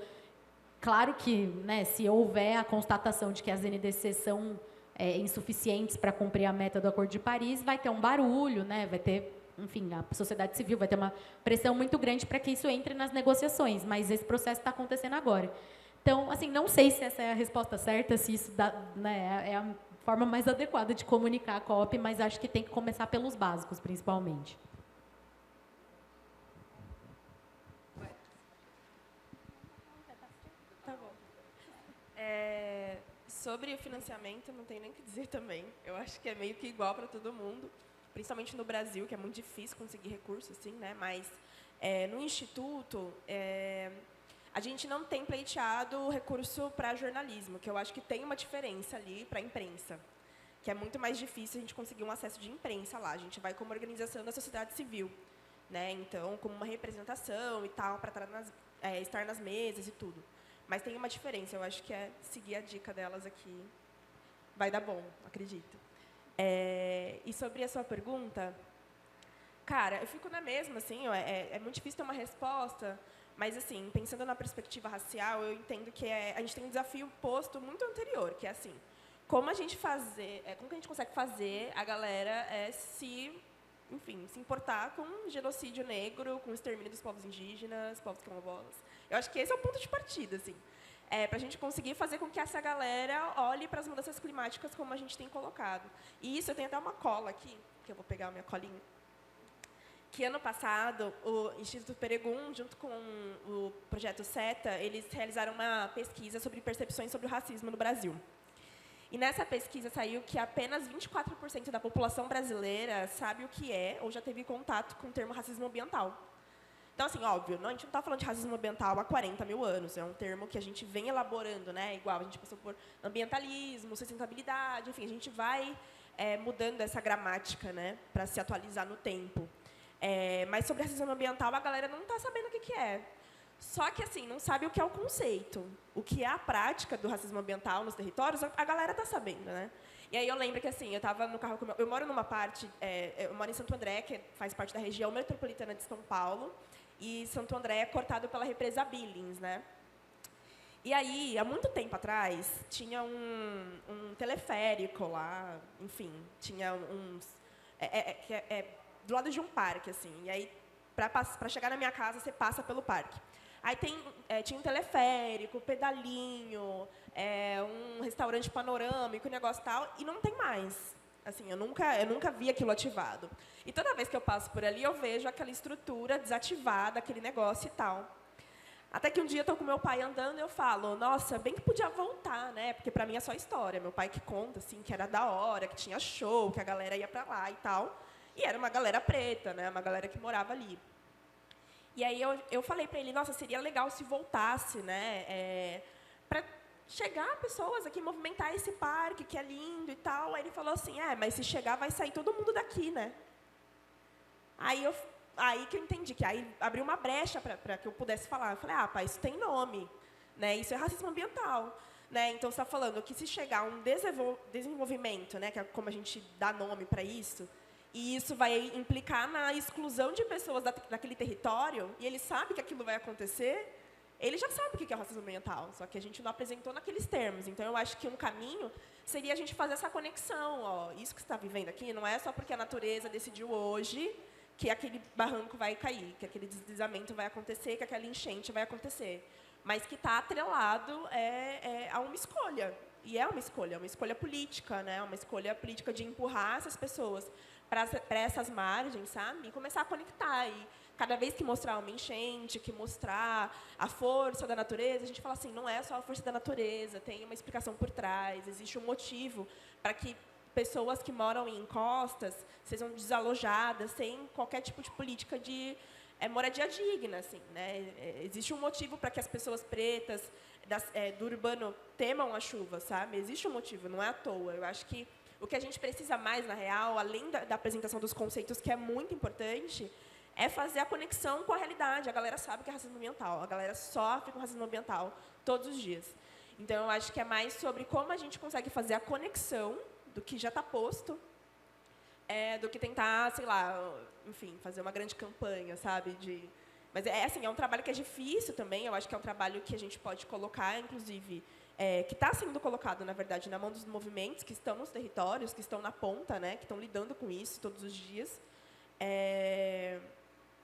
claro que, né, se houver a constatação de que as NDCs são insuficientes para cumprir a meta do Acordo de Paris, vai ter um barulho, né, vai ter, enfim, a sociedade civil vai ter uma pressão muito grande para que isso entre nas negociações, mas esse processo está acontecendo agora. Então, assim, não sei se essa é a resposta certa, se isso é a forma mais adequada de comunicar a COP, mas acho que tem que começar pelos básicos, principalmente.
Tá bom. Sobre o financiamento, não tem nem o que dizer também. Eu acho que é meio que igual para todo mundo, principalmente no Brasil, que é muito difícil conseguir recursos, assim, né? Mas no Instituto, a gente não tem pleiteado recurso para jornalismo, que eu acho que tem uma diferença ali para a imprensa, que é muito mais difícil a gente conseguir um acesso de imprensa lá. A gente vai como organização da sociedade civil, né? Então, como uma representação e tal, para estar nas mesas e tudo. Mas tem uma diferença, eu acho que é seguir a dica delas aqui. Vai dar bom, acredito. E sobre a sua pergunta, cara, eu fico na mesma, assim, é muito difícil ter uma resposta, mas, assim, pensando na perspectiva racial, eu entendo que a gente tem um desafio posto muito anterior, que é assim, como que a gente consegue fazer a galera se importar com o genocídio negro, com o extermínio dos povos indígenas, povos quilombolas. Eu acho que esse é o ponto de partida, assim, para a gente conseguir fazer com que essa galera olhe para as mudanças climáticas como a gente tem colocado. E isso, eu tenho até uma cola aqui, que eu vou pegar a minha colinha, que ano passado, o Instituto Peregun, junto com o Projeto SETA, eles realizaram uma pesquisa sobre percepções sobre o racismo no Brasil. E nessa pesquisa saiu que apenas 24% da população brasileira sabe o que é ou já teve contato com o termo racismo ambiental. Então, assim, óbvio, a gente não está falando de racismo ambiental há 40 mil anos, é um termo que a gente vem elaborando, né? Igual, a gente passou por ambientalismo, sustentabilidade, enfim, a gente vai mudando essa gramática, né, para se atualizar no tempo. Mas sobre racismo ambiental, a galera não está sabendo o que é. Só que, assim, não sabe o que é o conceito. O que é a prática do racismo ambiental nos territórios, a galera está sabendo, né? E aí eu lembro que, assim, eu estava no carro... Eu moro numa parte... eu moro em Santo André, que faz parte da região metropolitana de São Paulo, e Santo André é cortado pela represa Billings, né? E aí, há muito tempo atrás, tinha um teleférico lá, enfim, tinha uns... do lado de um parque, assim. E aí, para chegar na minha casa, você passa pelo parque. Aí tinha um teleférico, pedalinho, um restaurante panorâmico, um negócio tal, e não tem mais. Assim, eu nunca vi aquilo ativado. E toda vez que eu passo por ali, eu vejo aquela estrutura desativada, aquele negócio e tal. Até que um dia eu estou com meu pai andando e eu falo, nossa, bem que podia voltar, né? Porque para mim é só história. Meu pai que conta, assim, que era da hora, que tinha show, que a galera ia para lá e tal. E era uma galera preta, né? Uma galera que morava ali. E aí eu falei para ele, nossa, seria legal se voltasse, né? Para chegar pessoas aqui, movimentar esse parque, que é lindo e tal. Aí ele falou assim, mas se chegar vai sair todo mundo daqui, né? Aí que eu entendi, que aí abriu uma brecha para que eu pudesse falar. Eu falei, pai, isso tem nome, né? Isso é racismo ambiental. Né? Então, você está falando que se chegar um desenvolvimento, né, que é como a gente dá nome para isso, e isso vai implicar na exclusão de pessoas daquele território, e ele sabe que aquilo vai acontecer, ele já sabe o que é o racismo ambiental, só que a gente não apresentou naqueles termos. Então, eu acho que um caminho seria a gente fazer essa conexão. Ó, isso que você está vivendo aqui não é só porque a natureza decidiu hoje que aquele barranco vai cair, que aquele deslizamento vai acontecer, que aquela enchente vai acontecer, mas que está atrelado a uma escolha. E é uma escolha política, né? Uma escolha política de empurrar essas pessoas para essas margens, sabe? E começar a conectar. E cada vez que mostrar uma enchente, que mostrar a força da natureza, a gente fala assim, não é só a força da natureza, tem uma explicação por trás, existe um motivo para que pessoas que moram em encostas sejam desalojadas sem qualquer tipo de política de moradia digna, assim, né? Existe um motivo para que as pessoas pretas do urbano temam a chuva, sabe? Existe um motivo, não é à toa. Eu acho que o que a gente precisa mais, na real, além da apresentação dos conceitos, que é muito importante, é fazer a conexão com a realidade. A galera sabe que é racismo ambiental, a galera sofre com racismo ambiental todos os dias. Então, eu acho que é mais sobre como a gente consegue fazer a conexão do que já está posto, do que tentar, sei lá, enfim, fazer uma grande campanha, sabe? Mas assim, é um trabalho que é difícil também. Eu acho que é um trabalho que a gente pode colocar, inclusive, que está sendo colocado, na verdade, na mão dos movimentos que estão nos territórios, que estão na ponta, né? Que estão lidando com isso todos os dias.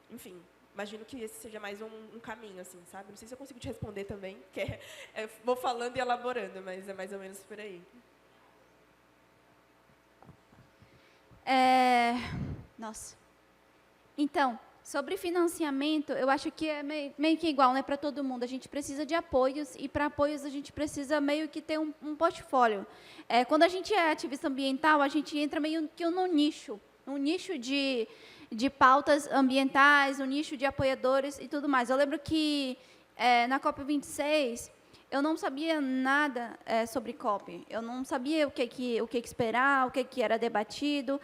Enfim, imagino que esse seja mais um caminho, assim, sabe? Não sei se eu consigo te responder também, porque vou falando e elaborando, mas é mais ou menos por aí.
Nossa. Então, sobre financiamento, eu acho que é meio que igual, né, para todo mundo. A gente precisa de apoios, e para apoios a gente precisa meio que ter um portfólio. Quando a gente é ativista ambiental, a gente entra meio que num nicho de pautas ambientais, um nicho de apoiadores e tudo mais. Eu lembro que na COP26, eu não sabia nada sobre COP. Eu não sabia o que esperar, o que era debatido.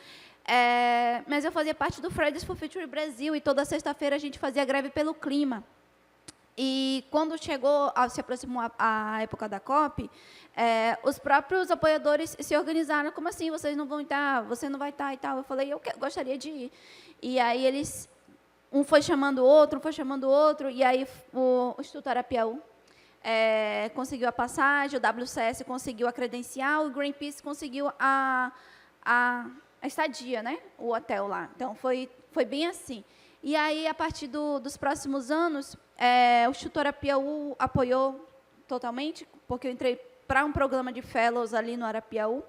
Mas eu fazia parte do Fridays for Future Brasil, e toda sexta-feira a gente fazia greve pelo clima. E quando se aproximou a época da COP, os próprios apoiadores se organizaram, como assim, vocês não vão estar, você não vai estar e tal. Eu falei, eu gostaria de ir. E aí um foi chamando o outro, e aí o Instituto Arapiaú conseguiu a passagem, o WCS conseguiu a credencial, o Greenpeace conseguiu a estadia, né? O hotel lá. Então, foi bem assim. E aí, a partir dos próximos anos, o Instituto Arapiaú apoiou totalmente, porque eu entrei para um programa de fellows ali no Arapiaú,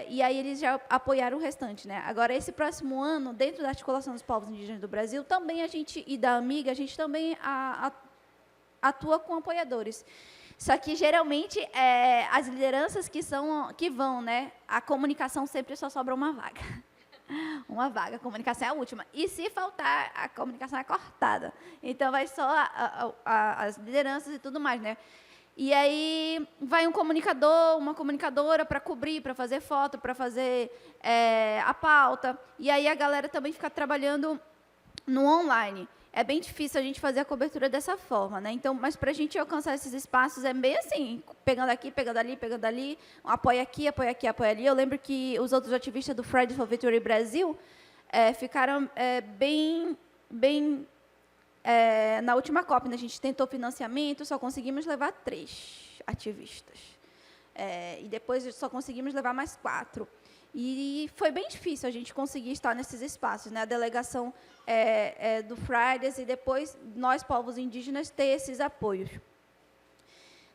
e aí eles já apoiaram o restante, né? Agora, esse próximo ano, dentro da Articulação dos Povos Indígenas do Brasil, também e da Amiga, a gente também atua com apoiadores. Só que, geralmente, as lideranças que vão, né? A comunicação sempre só sobra uma vaga. Uma vaga, a comunicação é a última. E, se faltar, a comunicação é cortada. Então, vai só as lideranças e tudo mais, né? E aí, vai um comunicador, uma comunicadora para cobrir, para fazer foto, para fazer a pauta. E aí, a galera também fica trabalhando no online. É bem difícil a gente fazer a cobertura dessa forma, né? Então, mas para a gente alcançar esses espaços é bem assim, pegando aqui, pegando ali, apoia aqui, apoia ali. Eu lembro que os outros ativistas do Fridays for Future Brasil ficaram bem
na última COP, né, a gente tentou financiamento, só conseguimos levar 3 ativistas. E depois só conseguimos levar mais 4. E foi bem difícil a gente conseguir estar nesses espaços, né? A delegação do Fridays e depois nós, povos indígenas, ter esses apoios.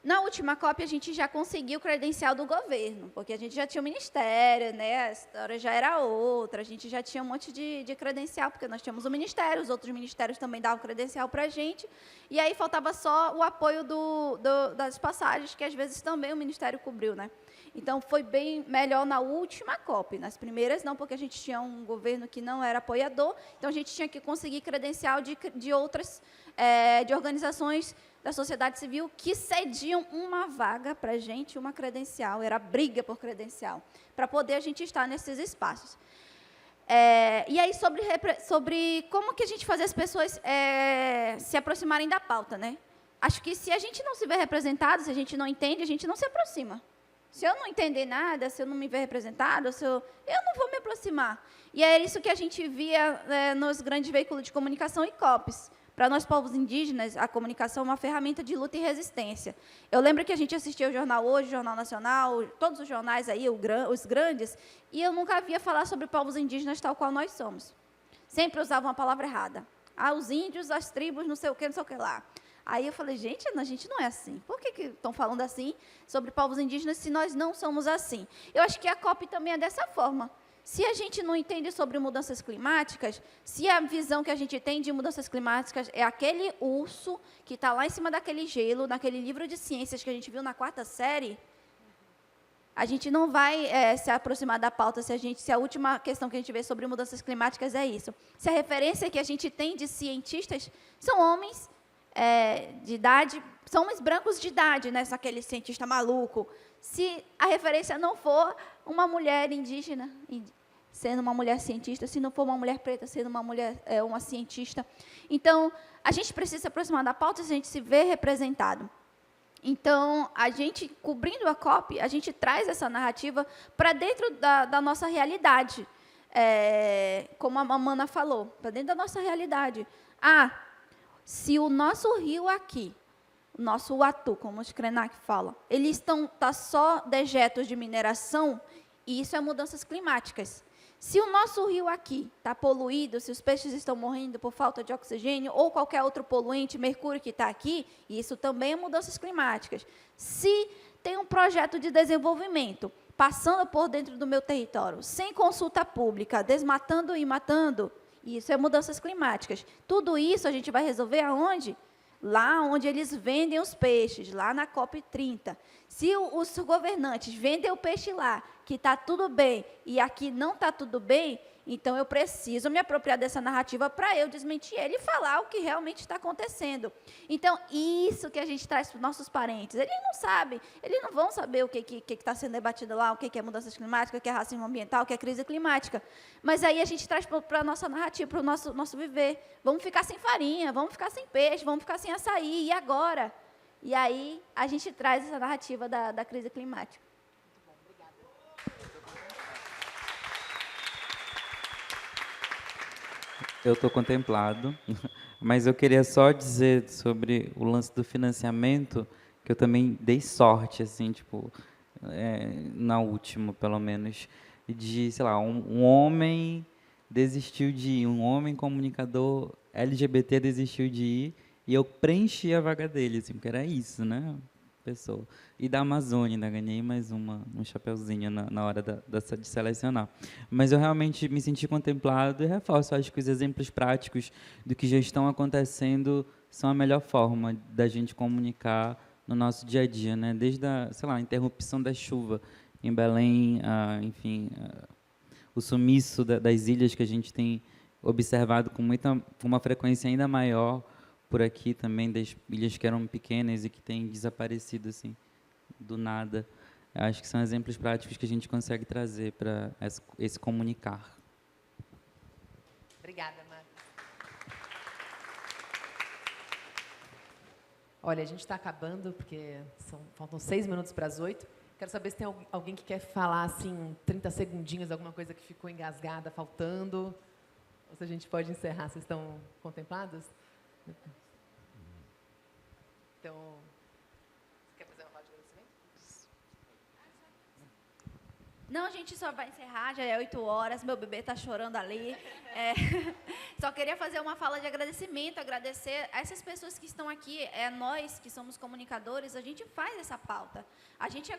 Na última COP, a gente já conseguiu o credencial do governo, porque a gente já tinha o ministério, né? A história já era outra, a gente já tinha um monte de credencial, porque nós tínhamos o ministério, os outros ministérios também davam credencial para a gente, e aí faltava só o apoio das passagens, que às vezes também o ministério cobriu, né? Então, foi bem melhor na última COP. Nas primeiras, não, porque a gente tinha um governo que não era apoiador, então a gente tinha que conseguir credencial de outras de organizações da sociedade civil que cediam uma vaga para a gente, uma credencial, era briga por credencial, para poder a gente estar nesses espaços. E aí, sobre como que a gente fazia as pessoas se aproximarem da pauta, né? Acho que se a gente não se vê representado, se a gente não entende, a gente não se aproxima. Se eu não entender nada, se eu não me ver representado, eu não vou me aproximar. E é isso que a gente via nos grandes veículos de comunicação e COPs. Para nós, povos indígenas, a comunicação é uma ferramenta de luta e resistência. Eu lembro que a gente assistia o Jornal Hoje, o Jornal Nacional, todos os jornais aí, os grandes, e eu nunca via falar sobre povos indígenas tal qual nós somos. Sempre usavam a palavra errada. Os índios, as tribos, não sei o que lá. Aí eu falei, gente, a gente não é assim. Por que estão falando assim sobre povos indígenas se nós não somos assim? Eu acho que a COP também é dessa forma. Se a gente não entende sobre mudanças climáticas, se a visão que a gente tem de mudanças climáticas é aquele urso que está lá em cima daquele gelo, naquele livro de ciências que a gente viu na 4ª série, a gente não vai se aproximar da pauta se a última questão que a gente vê sobre mudanças climáticas é isso. Se a referência que a gente tem de cientistas são homens de idade, são homens brancos de idade, né, aquele cientista maluco. Se a referência não for uma mulher indígena, sendo uma mulher cientista, se não for uma mulher preta, sendo uma mulher, uma cientista. Então, a gente precisa se aproximar da pauta se a gente se vê representado. Então, a gente, cobrindo a COP, a gente traz essa narrativa para dentro da nossa realidade. Como a Mamana falou, para dentro da nossa realidade. Se o nosso rio aqui, o nosso Uatu, como os Krenak falam, eles tá só dejetos de mineração, e isso é mudanças climáticas. Se o nosso rio aqui está poluído, se os peixes estão morrendo por falta de oxigênio ou qualquer outro poluente, mercúrio que está aqui, isso também é mudanças climáticas. Se tem um projeto de desenvolvimento passando por dentro do meu território, sem consulta pública, desmatando e matando, isso é mudanças climáticas. Tudo isso a gente vai resolver aonde? Lá onde eles vendem os peixes, lá na COP30. Se os governantes vendem o peixe lá, que está tudo bem, e aqui não está tudo bem, então eu preciso me apropriar dessa narrativa para eu desmentir ele e falar o que realmente está acontecendo. Então, isso que a gente traz para os nossos parentes, eles não sabem, eles não vão saber o que está sendo debatido lá, o que é mudanças climáticas, o que é racismo ambiental, o que é crise climática. Mas aí a gente traz para a nossa narrativa, para o nosso viver. Vamos ficar sem farinha, vamos ficar sem peixe, vamos ficar sem açaí, e agora? E aí a gente traz essa narrativa da crise climática.
Eu estou contemplado, mas eu queria só dizer sobre o lance do financiamento, que eu também dei sorte, assim, tipo, na última, pelo menos, de, sei lá, um homem desistiu de ir, um homem comunicador LGBT desistiu de ir, e eu preenchi a vaga dele, assim, porque era isso, né? Pessoa. E da Amazônia, ainda ganhei mais um chapeuzinho na hora de selecionar. Mas eu realmente me senti contemplado e reforço, acho que os exemplos práticos do que já estão acontecendo são a melhor forma da gente comunicar no nosso dia a dia, né? Desde a, sei lá, a interrupção da chuva em Belém, enfim, o sumiço das ilhas que a gente tem observado com uma frequência ainda maior por aqui também, das ilhas que eram pequenas e que têm desaparecido assim do nada. Acho que são exemplos práticos que a gente consegue trazer para esse comunicar.
Obrigada, Marcos. Olha, a gente está acabando, porque faltam 6 minutos para as 8. Quero saber se tem alguém que quer falar, assim, 30 segundinhos, alguma coisa que ficou engasgada, faltando. Ou se a gente pode encerrar. Vocês estão contemplados? Então, você quer fazer uma fala de agradecimento?
Não, a gente só vai encerrar, já é 8 horas, meu bebê está chorando ali. Só queria fazer uma fala de agradecimento, agradecer a essas pessoas que estão aqui, nós que somos comunicadores, a gente faz essa pauta. A gente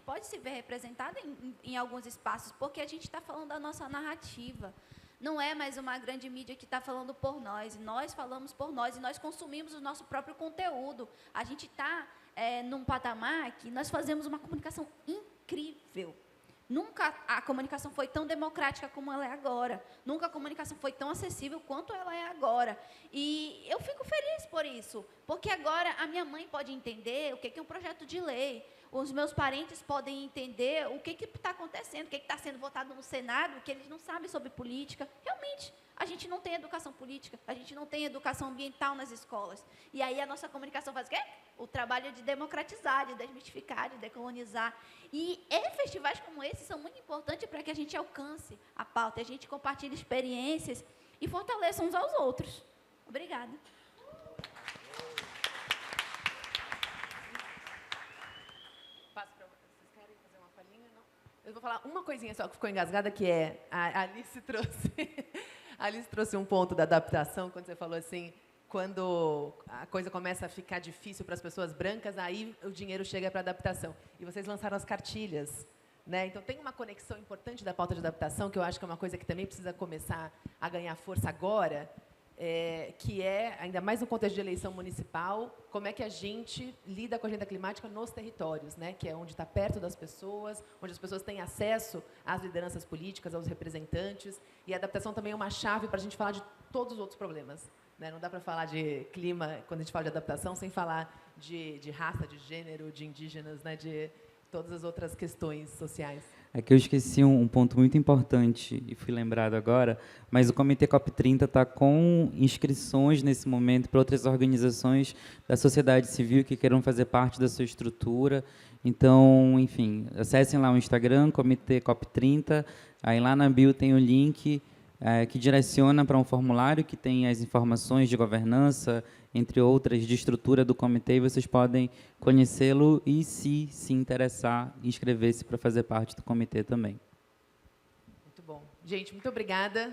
pode se ver representada em alguns espaços, porque a gente está falando da nossa narrativa. Não é mais uma grande mídia que está falando por nós falamos por nós, e nós consumimos o nosso próprio conteúdo. A gente está num patamar que nós fazemos uma comunicação incrível. Nunca a comunicação foi tão democrática como ela é agora. Nunca a comunicação foi tão acessível quanto ela é agora. E eu fico feliz por isso, porque agora a minha mãe pode entender o que é um projeto de lei. Os meus parentes podem entender o que está acontecendo, o que está sendo votado no Senado, que eles não sabem sobre política. Realmente, a gente não tem educação política, a gente não tem educação ambiental nas escolas. E aí a nossa comunicação faz o quê? O trabalho de democratizar, de desmistificar, de decolonizar. E festivais como esse são muito importantes para que a gente alcance a pauta, a gente compartilhe experiências e fortaleça uns aos outros. Obrigada.
Eu vou falar uma coisinha só que ficou engasgada, que a Alice trouxe. A Alice trouxe um ponto da adaptação, quando você falou assim, quando a coisa começa a ficar difícil para as pessoas brancas, aí o dinheiro chega para a adaptação. E vocês lançaram as cartilhas, né? Então tem uma conexão importante da pauta de adaptação, que eu acho que é uma coisa que também precisa começar a ganhar força agora, que é, ainda mais no contexto de eleição municipal, como é que a gente lida com a agenda climática nos territórios, né? Que é onde está perto das pessoas, onde as pessoas têm acesso às lideranças políticas, aos representantes, e a adaptação também é uma chave para a gente falar de todos os outros problemas, né? Não dá para falar de clima, quando a gente fala de adaptação, sem falar de raça, de gênero, de indígenas, né? De todas as outras questões sociais.
É que eu esqueci um ponto muito importante e fui lembrado agora, mas o Comitê COP30 está com inscrições nesse momento para outras organizações da sociedade civil que queiram fazer parte da sua estrutura. Então, enfim, acessem lá o Instagram, Comitê COP30, aí lá na bio tem o link que direciona para um formulário que tem as informações de governança, entre outras, de estrutura do comitê, e vocês podem conhecê-lo e, se interessar, inscrever-se para fazer parte do comitê também.
Muito bom. Gente, muito obrigada.